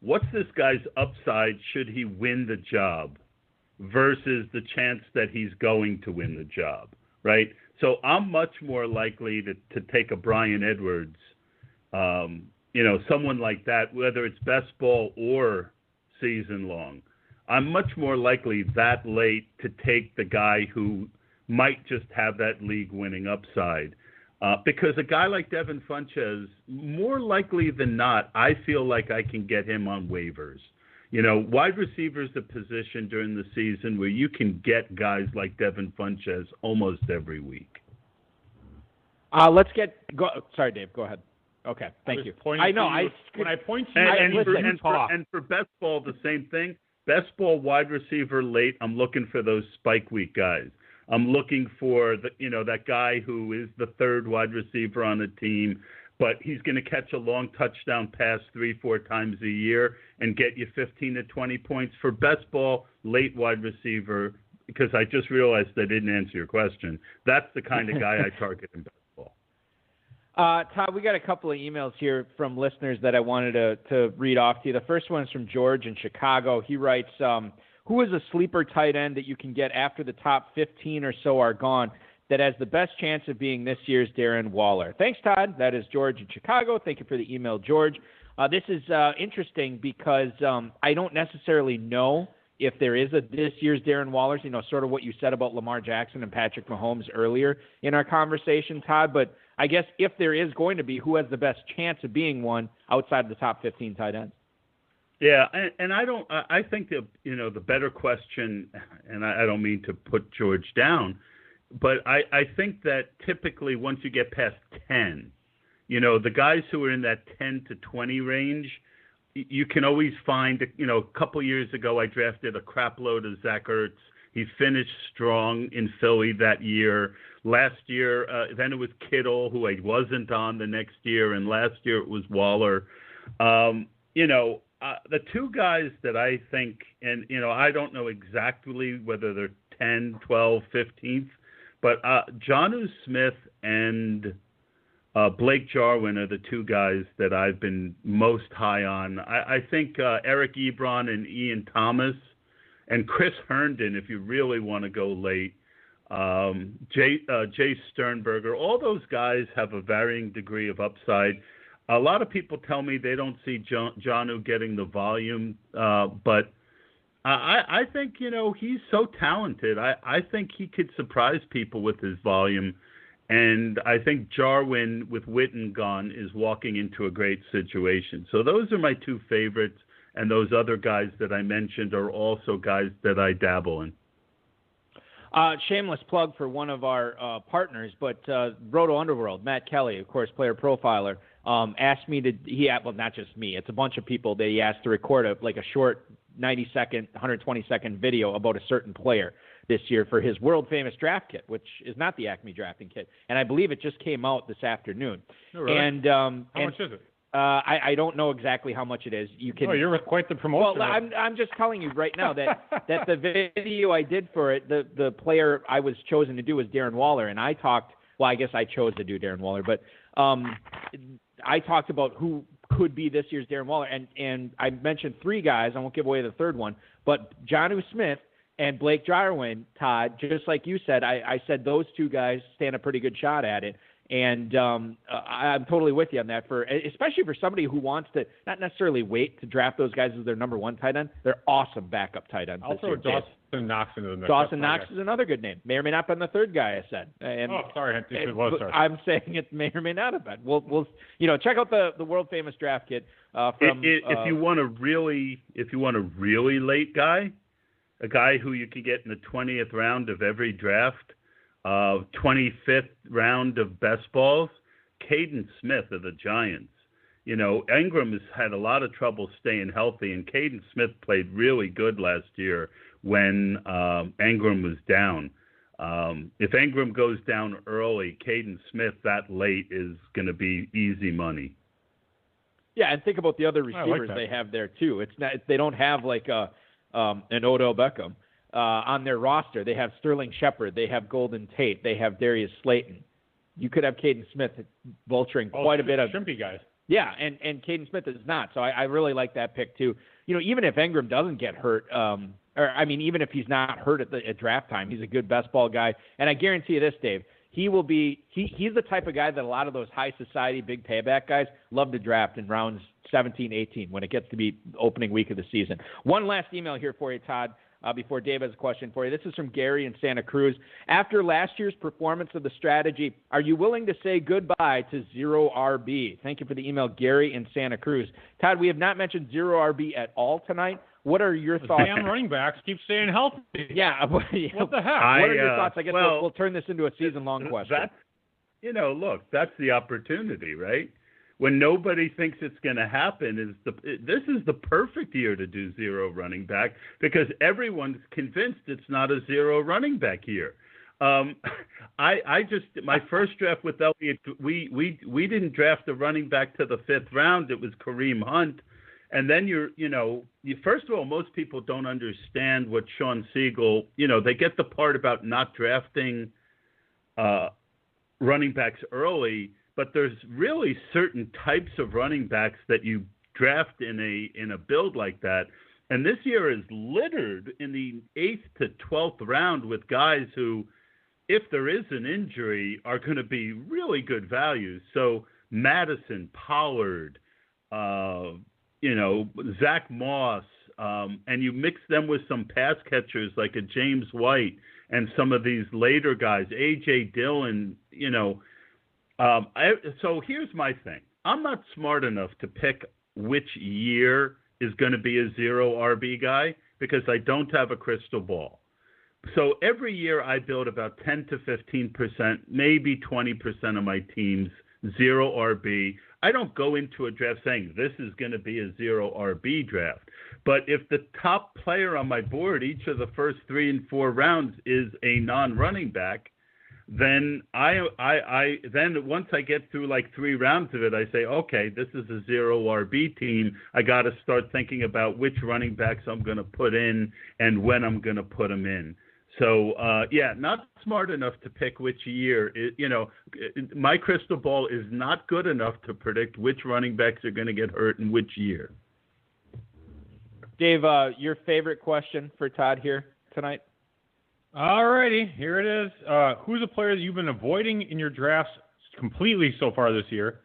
Speaker 5: what's this guy's upside should he win the job versus the chance that he's going to win the job, right? So I'm much more likely to take a Brian Edwards, someone like that, whether it's best ball or season long. I'm much more likely that late to take the guy who might just have that league-winning upside. Because a guy like Devin Funchess, more likely than not, I feel like I can get him on waivers. Wide receiver is a position during the season where you can get guys like Devin Funchess almost every week.
Speaker 1: Sorry, Dave. Go ahead. Okay, thank you.
Speaker 2: When I point to you,
Speaker 5: and for best ball, the same thing. Best ball wide receiver late, I'm looking for those spike week guys. I'm looking for that guy who is the 3rd wide receiver on the team. but he's going to catch a long touchdown pass 3-4 times a year and get you 15 to 20 points. For best ball, late wide receiver, because I just realized I didn't answer your question, that's the kind of guy I target in best ball.
Speaker 1: Todd, we got a couple of emails here from listeners that I wanted to read off to you. The first one is from George in Chicago. He writes, who is a sleeper tight end that you can get after the top 15 or so are gone that has the best chance of being this year's Darren Waller? Thanks, Todd. That is George in Chicago. Thank you for the email, George. This is interesting because I don't necessarily know if there is a this year's Darren Waller, sort of what you said about Lamar Jackson and Patrick Mahomes earlier in our conversation, Todd. But I guess if there is going to be, who has the best chance of being one outside of the top 15 tight ends?
Speaker 5: Yeah, and I think that, the better question, and I don't mean to put George down, but I think that typically once you get past 10, the guys who are in that 10 to 20 range, you can always find, a couple years ago I drafted a crap load of Zach Ertz. He finished strong in Philly that year. Last year, then it was Kittle, who I wasn't on the next year, and last year it was Waller. The two guys that I think, and, I don't know exactly whether they're 10, 12, 15th, but Jonnu Smith and Blake Jarwin are the two guys that I've been most high on. I think Eric Ebron and Ian Thomas and Chris Herndon, if you really want to go late, Jay Sternberger, all those guys have a varying degree of upside. A lot of people tell me they don't see Jonnu getting the volume, but I think, he's so talented. I think he could surprise people with his volume. And I think Jarwin, with Witten gone, is walking into a great situation. So those are my two favorites. And those other guys that I mentioned are also guys that I dabble in.
Speaker 1: Shameless plug for one of our partners, but Roto Underworld, Matt Kelly, of course, player profiler, asked me to, not just me, it's a bunch of people that he asked to record a short 90-second, 120-second video about a certain player this year for his world-famous draft kit, which is not the Acme drafting kit. And I believe it just came out this afternoon.
Speaker 2: Oh, really?
Speaker 1: And
Speaker 2: how much is it?
Speaker 1: I don't know exactly how much it is. You can.
Speaker 2: Oh, you're quite the promoter.
Speaker 1: Well, I'm just telling you right now that the video I did for it, the player I was chosen to do was Darren Waller, and I talked. Well, I guess I chose to do Darren Waller, but I talked about who could be this year's Darren Waller, and I mentioned three guys. I won't give away the third one, but Jonnu Smith and Blake Jarwin, Todd, just like you said, I said those two guys stand a pretty good shot at it. And I'm totally with you on that, especially for somebody who wants to not necessarily wait to draft those guys as their number one tight end. They're awesome backup tight ends.
Speaker 2: I'll throw Dawson Knox into the mix.
Speaker 1: Dawson Knox is another good name. May or may not have been the third guy I said. And,
Speaker 2: sorry. It was, sorry.
Speaker 1: I'm saying it may or may not have been. We'll check out the world famous draft kit from.
Speaker 5: If you want a really late guy, a guy who you could get in the 20th round of every draft. 25th round of best balls, Caden Smith of the Giants. Ingram has had a lot of trouble staying healthy, and Caden Smith played really good last year when Ingram was down. If Ingram goes down early, Caden Smith that late is going to be easy money.
Speaker 1: Yeah, and think about the other receivers they have there too. It's not they don't have like an Odell Beckham. On their roster, they have Sterling Shepard, they have Golden Tate, they have Darius Slayton. You could have Caden Smith vulturing quite a bit of
Speaker 2: shrimpy guys.
Speaker 1: Yeah, and Caden Smith is not. So I really like that pick too. Even if Ingram doesn't get hurt, even if he's not hurt at draft time, he's a good best ball guy. And I guarantee you this, Dave, he will be. He's the type of guy that a lot of those high society, big payback guys love to draft in rounds 17, 18 when it gets to be opening week of the season. One last email here for you, Todd. Before Dave has a question for you. This is from Gary in Santa Cruz. After last year's performance of the strategy, are you willing to say goodbye to zero RB? Thank you for the email, Gary in Santa Cruz. Todd, we have not mentioned zero RB at all tonight. What are your thoughts?
Speaker 2: Damn running backs keep staying healthy.
Speaker 1: Yeah. What the heck? What are your thoughts? I guess we'll turn this into a season-long question.
Speaker 5: Look, that's the opportunity, right? When nobody thinks it's going to happen, this is the perfect year to do zero running back because everyone's convinced it's not a zero running back year. I just my first draft with Elliott, we didn't draft a running back to the 5th round. It was Kareem Hunt, and then first of all, most people don't understand what Sean Siegel. They get the part about not drafting running backs early, but there's really certain types of running backs that you draft in a build like that. And this year is littered in the 8th to 12th round with guys who, if there is an injury, are going to be really good values. So Madison, Pollard, Zach Moss, and you mix them with some pass catchers like a James White and some of these later guys, A.J. Dillon, so here's my thing. I'm not smart enough to pick which year is going to be a 0 RB guy because I don't have a crystal ball. So every year I build about 10 to 15%, maybe 20% of my teams 0 RB. I don't go into a draft saying this is going to be a 0 RB draft. But if the top player on my board each of the first 3 and 4 rounds is a non-running back, then then once I get through like 3 rounds of it, I say, okay, this is a 0 RB team. I got to start thinking about which running backs I'm going to put in and when I'm going to put them in. So, not smart enough to pick which year. My crystal ball is not good enough to predict which running backs are going to get hurt in which year.
Speaker 1: Dave, your favorite question for Todd here tonight?
Speaker 2: All righty, here it is. Who's a player that you've been avoiding in your drafts completely so far this year,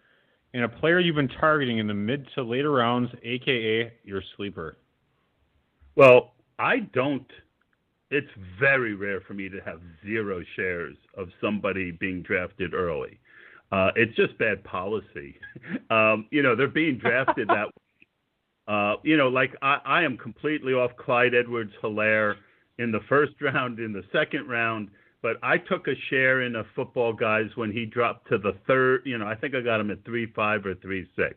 Speaker 2: and a player you've been targeting in the mid to later rounds, a.k.a. your sleeper?
Speaker 5: Well, I don't. It's very rare for me to have 0 shares of somebody being drafted early. It's just bad policy. They're being drafted that way. Like I am completely off Clyde Edwards-Helaire in the first round, in the second round, but I took a share in a Football Guys when he dropped to the 3rd. I think I got him at 3.5 or 3.6.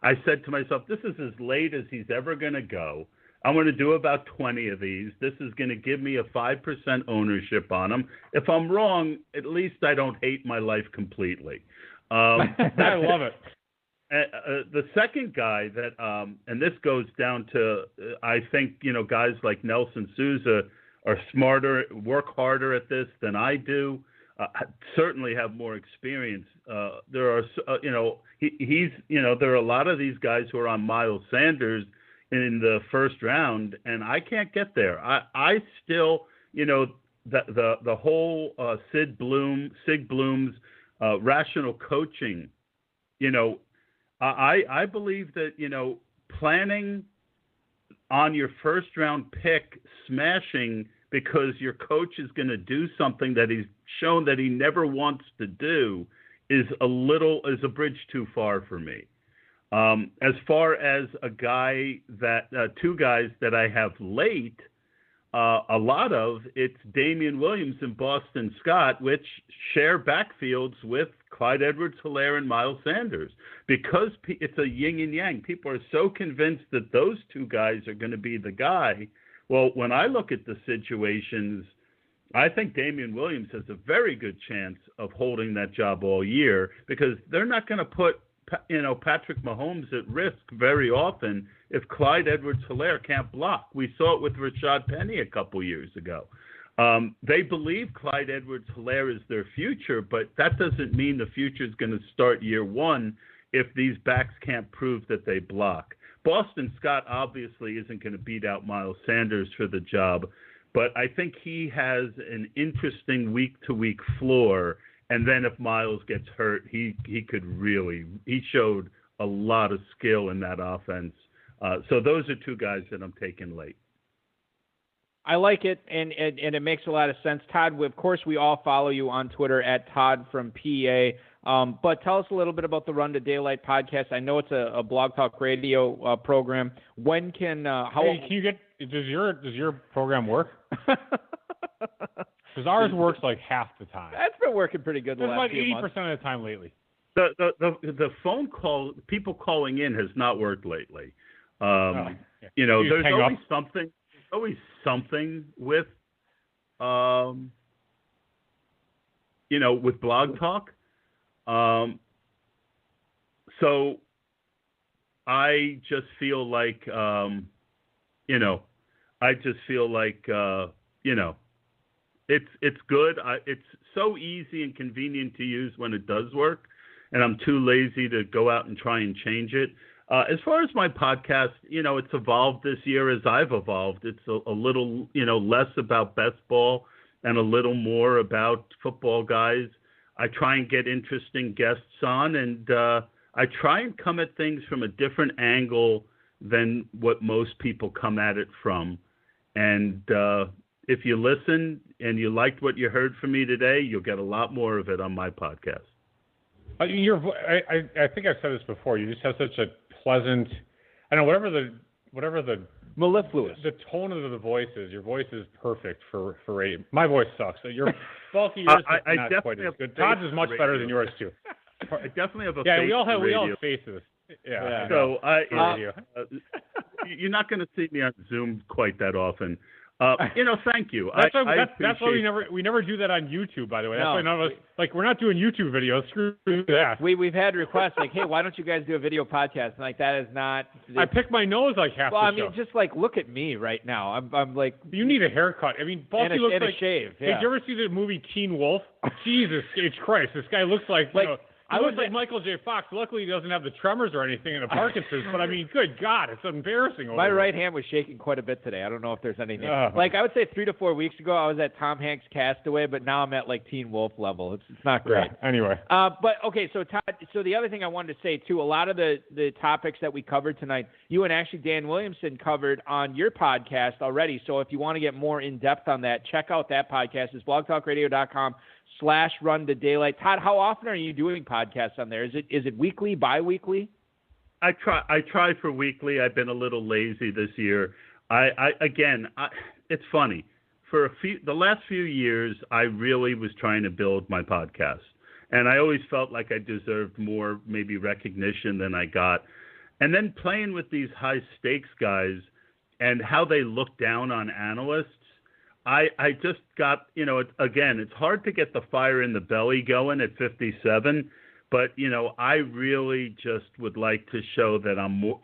Speaker 5: I said to myself, this is as late as he's ever going to go. I'm going to do about 20 of these. This is going to give me a 5% ownership on him. If I'm wrong, at least I don't hate my life completely.
Speaker 2: I love it.
Speaker 5: The second guy that, and this goes down to, I think, guys like Nelson Sousa are smarter, work harder at this than I do, certainly have more experience. There are, there are a lot of these guys who are on Miles Sanders in the first round, and I can't get there. I still, the whole Sig Bloom's rational coaching, I believe that, planning on your first round pick smashing because your coach is going to do something that he's shown that he never wants to do is a bridge too far for me. As far as a guy that 2 guys that I have late, a lot of, it's Damian Williams and Boston Scott, which share backfields with Clyde Edwards-Helaire and Miles Sanders. Because it's a yin and yang, people are so convinced that those 2 guys are going to be the guy. Well, when I look at the situations, I think Damian Williams has a very good chance of holding that job all year because they're not going to put Patrick Mahomes at risk very often if Clyde Edwards-Helaire can't block. We saw it with Rashad Penny a couple years ago. They believe Clyde Edwards-Helaire is their future, but that doesn't mean the future is going to start year 1 if these backs can't prove that they block. Boston Scott obviously isn't going to beat out Miles Sanders for the job, but I think he has an interesting week-to-week floor. And then if Miles gets hurt, he showed a lot of skill in that offense. So those are 2 guys that I'm taking late.
Speaker 1: I like it, and it makes a lot of sense. Todd, of course, we all follow you on Twitter at Todd from PA. But tell us a little bit about the Run to Daylight podcast. I know it's a Blog Talk Radio program. When can
Speaker 2: does your program work? Because ours works like half the time.
Speaker 1: That's been working pretty good.
Speaker 2: It's like 80% of the time lately.
Speaker 5: The phone call, people calling in has not worked lately.
Speaker 2: Yeah.
Speaker 5: There's always something with with Blog Talk. So I just feel like, it's good. It's so easy and convenient to use when it does work, and I'm too lazy to go out and try and change it. As far as my podcast, it's evolved this year as I've evolved. It's a little, less about best ball and a little more about football guys. I try and get interesting guests on, and I try and come at things from a different angle than what most people come at it from. And if you listen and you liked what you heard from me today, you'll get a lot more of it on my podcast.
Speaker 2: I think I've said this before. You just have such a pleasant, I don't know, whatever the
Speaker 1: mellifluous,
Speaker 2: the tone of the voice is. Your voice is perfect for radio. My voice sucks. So your bulky yours is not quite as good. Todd's is much better than yours too.
Speaker 5: I definitely have a
Speaker 2: yeah.
Speaker 5: face
Speaker 2: We all
Speaker 5: radio.
Speaker 2: have faces. Yeah.
Speaker 5: So you're not going to see me on Zoom quite that often. Thank you.
Speaker 2: That's why we never do that on YouTube, by the way. That's why none of us, we're not doing YouTube videos. Screw that.
Speaker 1: We've had requests like, hey, why don't you guys do a video podcast? And that is not.
Speaker 2: I pick my nose half the show.
Speaker 1: Just look at me right now. I'm like.
Speaker 2: You need a haircut. I mean, Bulky looks like
Speaker 1: a shave. Yeah.
Speaker 2: Hey, did you ever see the movie Teen Wolf? Jesus H. Christ, this guy looks like he looks like Michael J. Fox. Luckily, he doesn't have the tremors or anything in the Parkinson's. But I mean, good God, it's embarrassing.
Speaker 1: My right hand was shaking quite a bit today. I don't know if there's anything. I would say 3 to 4 weeks ago, I was at Tom Hanks' Castaway, but now I'm at Teen Wolf level. It's not great.
Speaker 2: Yeah, anyway.
Speaker 1: But okay, so Todd. So the other thing I wanted to say too, a lot of the topics that we covered tonight, you and actually Dan Williamson covered on your podcast already. So if you want to get more in depth on that, check out that podcast. It's blogtalkradio.com/Run to Daylight. Todd, how often are you doing podcasts on there? Is it weekly, bi-weekly?
Speaker 5: I try for weekly. I've been a little lazy this year. It's funny. For the last few years, I really was trying to build my podcast, and I always felt like I deserved more, maybe recognition than I got. And then playing with these high stakes guys and how they look down on analysts. I just got, it's hard to get the fire in the belly going at 57, but, I really just would like to show that I'm more,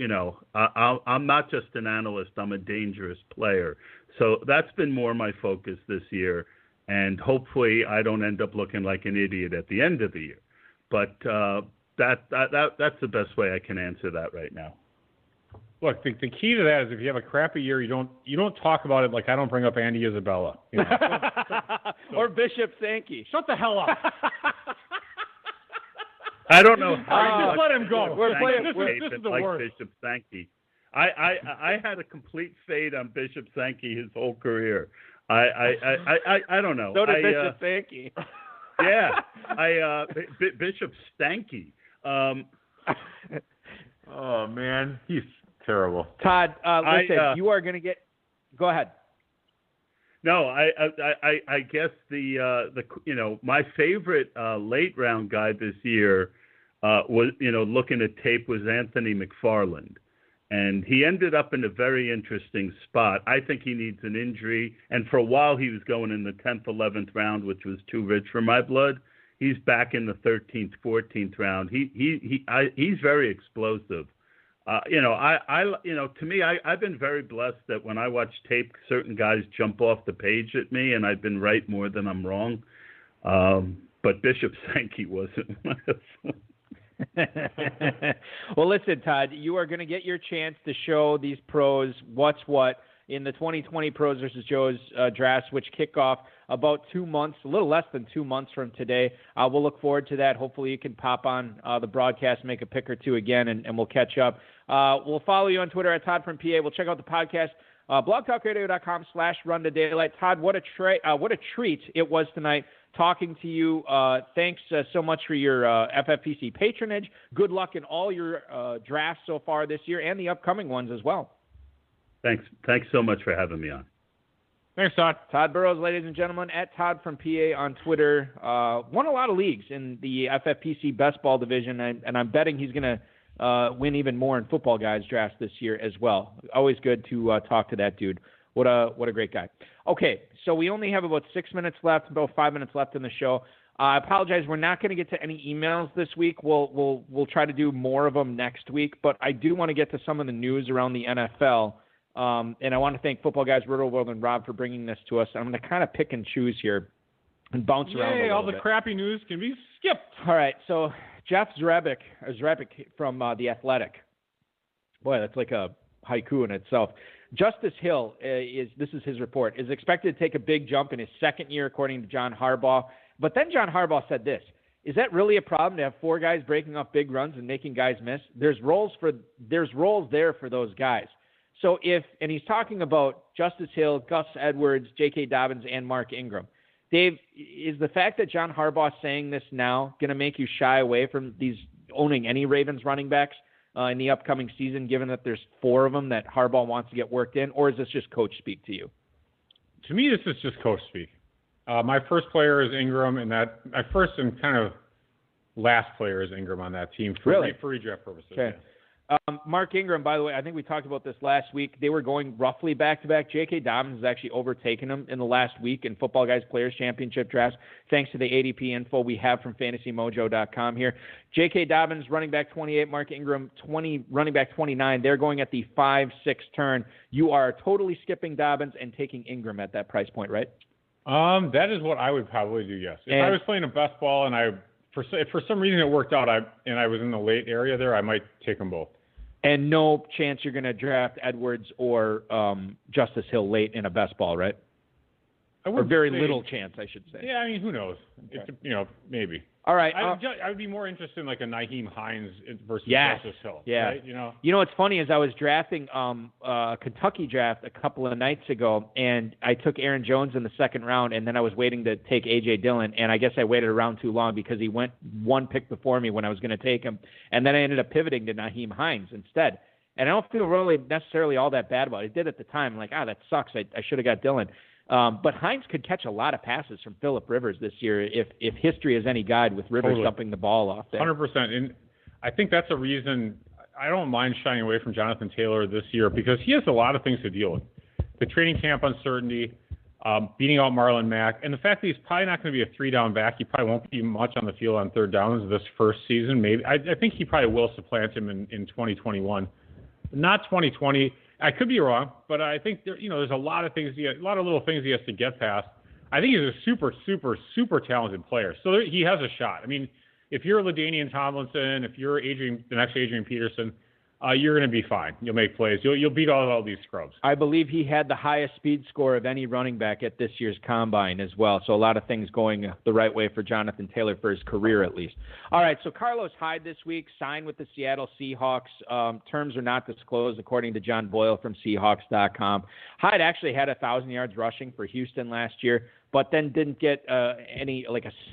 Speaker 5: I'm not just an analyst, I'm a dangerous player. So that's been more my focus this year, and hopefully I don't end up looking like an idiot at the end of the year. But that's the best way I can answer that right now.
Speaker 2: Look, the key to that is if you have a crappy year, you don't talk about it like I don't bring up Andy Isabella.
Speaker 1: Or Bishop Sankey.
Speaker 2: Shut the hell up.
Speaker 5: I don't know.
Speaker 2: Just let him go.
Speaker 5: This
Speaker 2: is the worst.
Speaker 5: Bishop Sankey. I had a complete fade on Bishop Sankey his whole career. I don't know.
Speaker 1: So did Bishop Sankey.
Speaker 5: Yeah. Bishop Stanky.
Speaker 2: Oh man, he's terrible.
Speaker 1: Todd, listen, you are going to get. Go ahead.
Speaker 5: No, I guess the my favorite late round guy this year was looking at tape was Anthony McFarland, and he ended up in a very interesting spot. I think he needs an injury, and for a while he was going in the 10th, 11th round, which was too rich for my blood. He's back in the 13th, 14th round. He's very explosive. To me, I've been very blessed that when I watch tape, certain guys jump off the page at me, and I've been right more than I'm wrong. But Bishop Sankey wasn't.
Speaker 1: Well, listen, Todd, you are going to get your chance to show these pros what's what in the 2020 Pros versus Joe's drafts, which kick off about 2 months, a little less than 2 months from today. We'll look forward to that. Hopefully you can pop on the broadcast, make a pick or two again, and we'll catch up. We'll follow you on Twitter at Todd from PA. We'll check out the podcast, blogtalkradio.com/Run to Daylight. Todd, what a treat it was tonight talking to you. Thanks so much for your FFPC patronage. Good luck in all your drafts so far this year and the upcoming ones as well.
Speaker 5: Thanks so much for having me on.
Speaker 2: Thanks, Todd.
Speaker 1: Todd Burros, ladies and gentlemen, at Todd from PA on Twitter. Won a lot of leagues in the FFPC best ball division, and I'm betting he's going to win even more in football guys drafts this year as well. Always good to talk to that dude. What a great guy. Okay, so we only have about 6 minutes left, about 5 minutes left in the show. I apologize. We're not going to get to any emails this week. We'll try to do more of them next week, but I do want to get to some of the news around the NFL. And I want to thank Football Guys Riddleworld and Rob for bringing this to us. I'm going to kind of pick and choose here and bounce around a little
Speaker 2: all the
Speaker 1: bit.
Speaker 2: crappy news can be skipped.
Speaker 1: All right, so Jeff Zrebic from The Athletic. Boy, that's like a haiku in itself. Justice Hill, this is his report, is expected to take a big jump in his second year, according to John Harbaugh. But then John Harbaugh said this: is that really a problem to have 4 guys breaking off big runs and making guys miss? There's roles there for those guys. So and he's talking about Justice Hill, Gus Edwards, J.K. Dobbins, and Mark Ingram. Dave, is the fact that John Harbaugh is saying this now going to make you shy away from owning any Ravens running backs in the upcoming season, given that there's 4 of them that Harbaugh wants to get worked in, or is this just coach speak to you?
Speaker 2: To me, this is just coach speak. My first player is Ingram, and my first and kind of last player is Ingram on that team for redraft purposes.
Speaker 1: Okay.
Speaker 2: Yeah.
Speaker 1: Mark Ingram, by the way, I think we talked about this last week. They were going roughly back-to-back. J.K. Dobbins has actually overtaken him in the last week in Football Guys Players Championship drafts, thanks to the ADP info we have from FantasyMojo.com here. J.K. Dobbins, running back 28, Mark Ingram, running back 29. They're going at the 5-6 turn. You are totally skipping Dobbins and taking Ingram at that price point, right?
Speaker 2: That is what I would probably do, yes. If I was playing a best ball and for some reason it worked out and I was in the late area there, I might take them both.
Speaker 1: And no chance you're going to draft Edwards or Justice Hill late in a best ball, right? Or very little chance, I should say.
Speaker 2: Yeah, I mean, who knows? Okay. Maybe.
Speaker 1: All right.
Speaker 2: I would be more interested in like a Nyheim Hines versus Justice Hill.
Speaker 1: Yeah.
Speaker 2: Right?
Speaker 1: You know what's funny is I was drafting a Kentucky draft a couple of nights ago, and I took Aaron Jones in the second round, and then I was waiting to take A.J. Dillon, and I guess I waited around too long because he went 1 pick before me when I was going to take him, and then I ended up pivoting to Nyheim Hines instead. And I don't feel really necessarily all that bad about it. I did at the time. I'm like, that sucks. I should have got Dillon. But Hines could catch a lot of passes from Phillip Rivers this year if history is any guide, with Rivers dumping the ball off there.
Speaker 2: 100%. And I think that's a reason I don't mind shying away from Jonathan Taylor this year, because he has a lot of things to deal with. The training camp uncertainty, beating out Marlon Mack, and the fact that he's probably not going to be a 3-down back. He probably won't be much on the field on third downs this first season. Maybe I think he probably will supplant him in 2021. Not 2020. I could be wrong, but I think there's a lot of things, a lot of little things he has to get past. I think he's a super, super, super talented player. So he has a shot. I mean, if you're LaDainian Tomlinson, if you're the next Adrian Peterson, you're going to be fine. You'll make plays. You'll beat all these scrubs.
Speaker 1: I believe he had the highest speed score of any running back at this year's combine as well. So a lot of things going the right way for Jonathan Taylor for his career, at least. All right, so Carlos Hyde this week signed with the Seattle Seahawks. Terms are not disclosed, according to John Boyle from Seahawks.com. Hyde actually had 1,000 yards rushing for Houston last year, but then didn't get a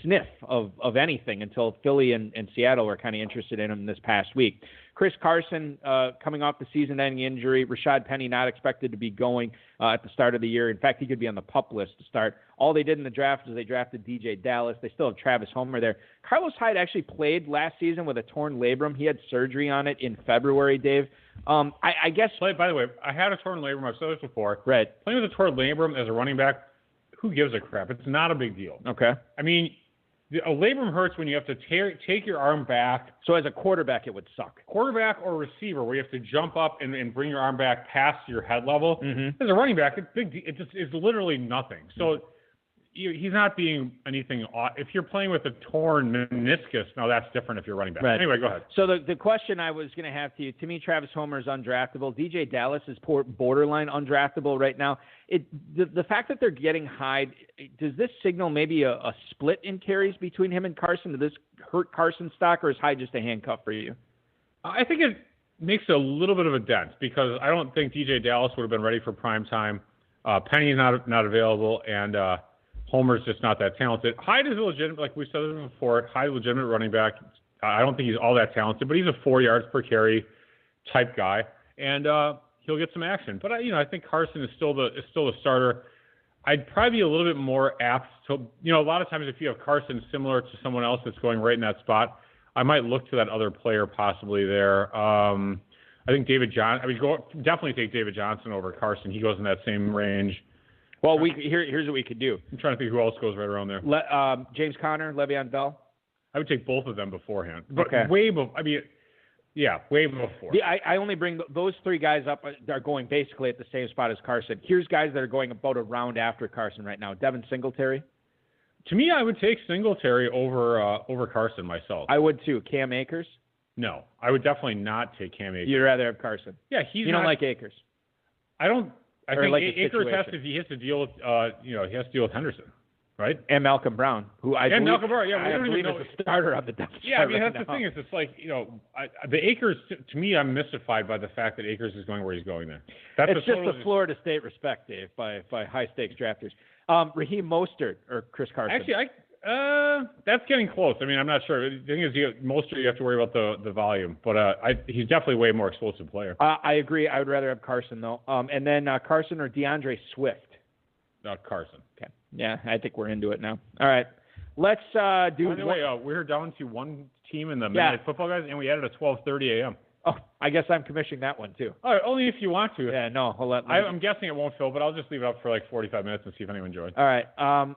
Speaker 1: sniff of anything until Philly and Seattle were kind of interested in him this past week. Chris Carson coming off the season-ending injury. Rashad Penny not expected to be going at the start of the year. In fact, he could be on the PUP list to start. All they did in the draft is they drafted DJ Dallas. They still have Travis Homer there. Carlos Hyde actually played last season with a torn labrum. He had surgery on it in February, Dave. I guess.
Speaker 2: By the way, I had a torn labrum. I've said this before.
Speaker 1: Right.
Speaker 2: Playing with a torn labrum as a running back, who gives a crap? It's not a big deal.
Speaker 1: Okay.
Speaker 2: I mean, a labrum hurts when you have to take your arm back.
Speaker 1: So as a quarterback, it would suck.
Speaker 2: Quarterback or receiver, where you have to jump up and bring your arm back past your head level.
Speaker 1: Mm-hmm.
Speaker 2: As a running back, it just is literally nothing. So he's not being anything. If you're playing with a torn meniscus, now that's different if you're running back.
Speaker 1: Right.
Speaker 2: Anyway, go ahead.
Speaker 1: So the question I was going to have to me, Travis Homer is undraftable. DJ Dallas is borderline undraftable right now. The fact that they're getting Hyde, does this signal maybe a split in carries between him and Carson? Does this hurt Carson's stock, or is Hyde just a handcuff for you?
Speaker 2: I think it makes a little bit of a dent, because I don't think DJ Dallas would have been ready for prime time. Penny's not available, and Homer's just not that talented. Hyde is a legitimate, like we said before, Hyde is a legitimate running back. I don't think he's all that talented, but he's a 4 yards per carry type guy, and he'll get some action. But I think Carson is still the starter. I'd probably be a little bit more apt to, a lot of times if you have Carson similar to someone else that's going right in that spot, I might look to that other player possibly there. I think David Johnson. Definitely take David Johnson over Carson. He goes in that same range.
Speaker 1: Well, here's what we could do.
Speaker 2: I'm trying to think who else goes right around there.
Speaker 1: James Conner, Le'Veon Bell.
Speaker 2: I would take both of them beforehand. But
Speaker 1: Okay.
Speaker 2: way before. I mean, yeah, way before.
Speaker 1: I only bring those three guys up. They're going basically at the same spot as Carson. Here's guys that are going about a round after Carson right now. Devin Singletary.
Speaker 2: To me, I would take Singletary over Carson myself.
Speaker 1: I would too. Cam Akers.
Speaker 2: No, I would definitely not take Cam Akers.
Speaker 1: You'd rather have Carson.
Speaker 2: Yeah, you
Speaker 1: don't like Akers.
Speaker 2: I don't. I
Speaker 1: or
Speaker 2: think
Speaker 1: like
Speaker 2: Akers has to deal with he has to deal with Henderson, right?
Speaker 1: And Malcolm Brown, who I believe,
Speaker 2: Malcolm Brown, yeah,
Speaker 1: I believe is a starter on the depth chart.
Speaker 2: Yeah, I mean
Speaker 1: right
Speaker 2: that's
Speaker 1: now.
Speaker 2: the thing is it's like the Akers to me I'm mystified by the fact that Akers is going where he's going there.
Speaker 1: It's just the Florida State respect, Dave, by high stakes drafters. Raheem Mostert or Chris Carson.
Speaker 2: Actually, that's getting close. I mean, I'm not sure. The thing is, Mostert you have to worry about the volume, but he's definitely a way more explosive player.
Speaker 1: I agree. I would rather have Carson though. And then Carson or DeAndre Swift.
Speaker 2: Carson.
Speaker 1: Okay. Yeah, I think we're into it now. All right. Let's do.
Speaker 2: By the way, we're down to one team in the Monday Night Football guys, and we added a 12:30 a.m.
Speaker 1: Oh, I guess I'm commissioning that one too.
Speaker 2: All right, only if you want to.
Speaker 1: Yeah, no.
Speaker 2: I'm guessing it won't fill, but I'll just leave it up for like 45 minutes and see if anyone joins.
Speaker 1: All right.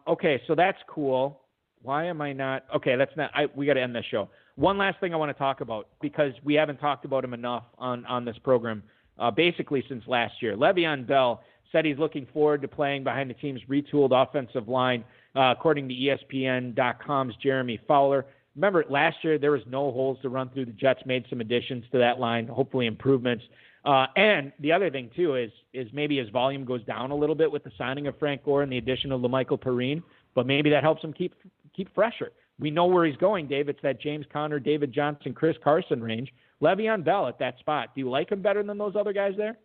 Speaker 1: Okay, so that's cool. Why am I not? Okay, that's not. We got to end this show. One last thing I want to talk about because we haven't talked about him enough on this program, basically since last year. Le'Veon Bell said he's looking forward to playing behind the team's retooled offensive line, according to ESPN.com's Jeremy Fowler. Remember, last year there was no holes to run through. The Jets made some additions to that line, hopefully improvements. And the other thing, too, is maybe his volume goes down a little bit with the signing of Frank Gore and the addition of LaMichael Perrine, but maybe that helps him keep fresher. We know where he's going, Dave. It's that James Conner, David Johnson, Chris Carson range. Le'Veon Bell at that spot. Do you like him better than those other guys there?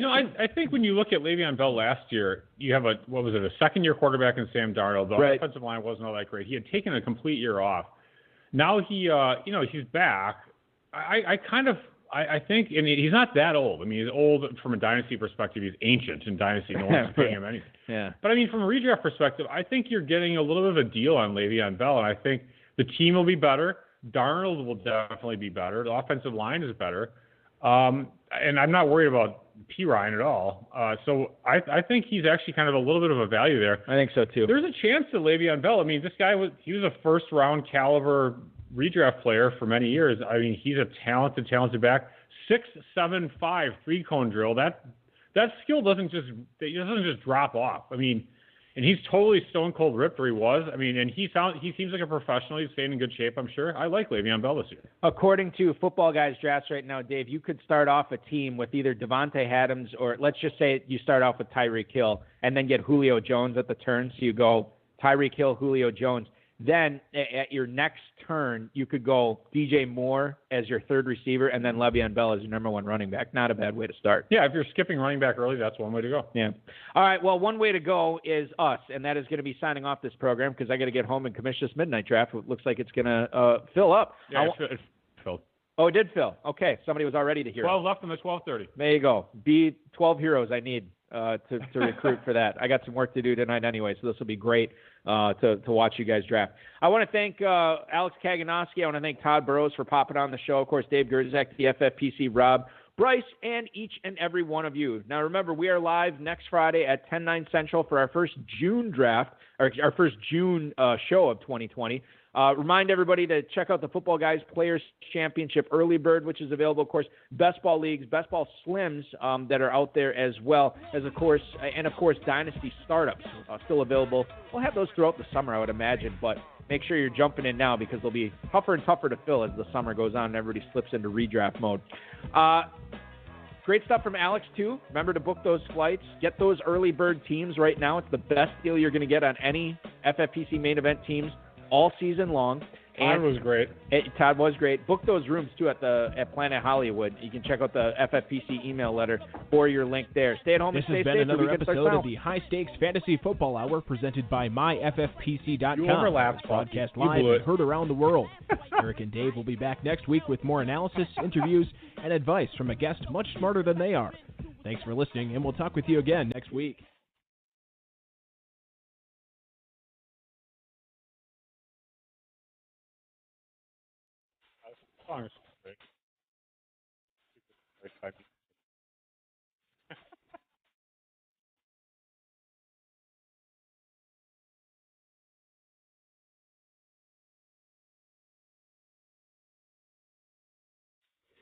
Speaker 2: I think when you look at Le'Veon Bell last year, you have a second-year quarterback in Sam Darnold. The offensive line wasn't all that great. He had taken a complete year off. Now he's back. I think, and he's not that old. I mean, he's old from a dynasty perspective. He's ancient in dynasty. No one's paying him anything.
Speaker 1: Yeah.
Speaker 2: But I mean, from a redraft perspective, I think you're getting a little bit of a deal on Le'Veon Bell, and I think the team will be better. Darnold will definitely be better. The offensive line is better. And I'm not worried about P. Ryan at all. So I think he's actually kind of a little bit of a value there.
Speaker 1: I think so too.
Speaker 2: There's a chance that Le'Veon Bell, I mean, this guy was a first round caliber redraft player for many years. I mean, he's a talented back. 6'7", 5 3-cone drill. That skill doesn't just drop off. I mean, and he's totally stone cold ripped where he was. I mean, and he seems like a professional. He's staying in good shape, I'm sure. I like Le'Veon Bell this year. According
Speaker 1: to Football Guys drafts right now, Dave, you could start off a team with either Devontae Adams or let's just say you start off with Tyreek Hill and then get Julio Jones at the turn. So you go Tyreek Hill, Julio Jones. Then at your next turn, you could go DJ Moore as your third receiver and then Le'Veon Bell as your number one running back. Not a bad way to start.
Speaker 2: Yeah, if you're skipping running back early, that's one way to go.
Speaker 1: Yeah. All right, well, one way to go is us, and that is going to be signing off this program because I got to get home and commission this midnight draft. It looks like it's going to fill up.
Speaker 2: Yeah, it's filled.
Speaker 1: Oh, it did fill. Okay, somebody was all ready to hear
Speaker 2: 12 left in the 12:30.
Speaker 1: There you go. Be 12 heroes I need to recruit for that. I got some work to do tonight anyway, so this will be great to watch you guys draft. I want to thank Alex Kaganovsky. I want to thank Todd Burros for popping on the show. Of course, Dave Gerzak, the FFPC, Rob, Bryce, and each and every one of you. Now, remember, we are live next Friday at 10/9 Central for our first June draft, or our first June show of 2020. Remind everybody to check out the Football Guys Players Championship Early Bird, which is available, of course, Best Ball Leagues, Best Ball Slims that are out there as well, as of course, Dynasty Startups still available. We'll have those throughout the summer, I would imagine, but make sure you're jumping in now because they'll be tougher and tougher to fill as the summer goes on and everybody slips into redraft mode. Great stuff from Alex, too. Remember to book those flights. Get those early bird teams right now. It's the best deal you're going to get on any FFPC main event teams all season long.
Speaker 2: Todd was great.
Speaker 1: Todd was great. Book those rooms, too, at Planet Hollywood. You can check out the FFPC email letter or your link there. Stay at home and stay safe.
Speaker 3: This has been another episode of the High Stakes Fantasy Football Hour presented by MyFFPC.com.
Speaker 2: You overlapped.
Speaker 3: Broadcast live and heard around the world. Eric and Dave will be back next week with more analysis, interviews, and advice from a guest much smarter than they are. Thanks for listening, and we'll talk with you again next week.
Speaker 2: Song is great.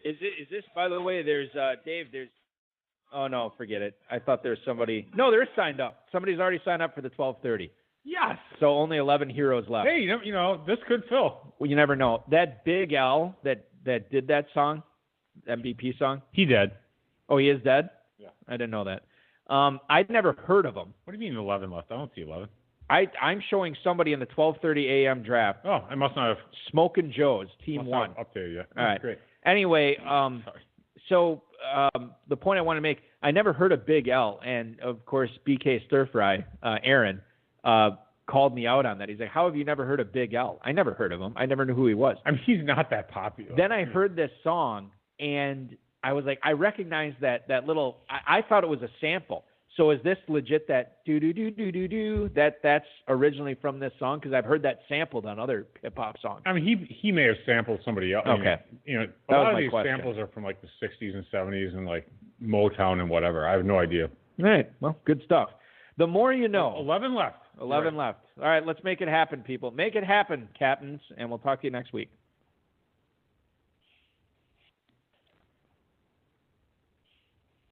Speaker 1: Is this, by the way, there's Dave, oh, no, forget it. I thought there's somebody. No, they're signed up. Somebody's already signed up for the 12:30.
Speaker 2: Yes.
Speaker 1: So only 11 heroes left.
Speaker 2: Hey, you know, this could fill.
Speaker 1: Well, you never know. That Big L that did that song, MVP song.
Speaker 2: He dead.
Speaker 1: Oh, he is dead?
Speaker 2: Yeah.
Speaker 1: I didn't know that. I'd never heard of him.
Speaker 2: What do you mean 11 left? I don't see 11.
Speaker 1: I'm showing somebody in the 12:30 a.m. draft.
Speaker 2: Oh, I must not have.
Speaker 1: Smokin' Joe's, Team 1.
Speaker 2: Updated yet.
Speaker 1: All right.
Speaker 2: Great.
Speaker 1: Anyway,
Speaker 2: Sorry.
Speaker 1: so the point I want to make, I never heard of Big L, and of course BK Stir Fry, Aaron, called me out on that. He's like, "How have you never heard of Big L?" I never heard of him. I never knew who he was.
Speaker 2: I mean, he's not that popular.
Speaker 1: Then I heard this song, and I was like, I recognized that little. I thought it was a sample. So is this legit? That do do do do do do that's originally from this song? Because I've heard that sampled on other hip hop songs.
Speaker 2: I mean, he may have sampled somebody else.
Speaker 1: Okay.
Speaker 2: You know,
Speaker 1: That
Speaker 2: a
Speaker 1: was
Speaker 2: lot of
Speaker 1: my
Speaker 2: these
Speaker 1: question.
Speaker 2: samples are from like the 60s and 70s and like Motown and whatever. I have no idea.
Speaker 1: All right. Well, good stuff. The more you know.
Speaker 2: 11 left.
Speaker 1: 11 left. All right, let's make it happen, people. Make it happen, captains, and we'll talk to you next week.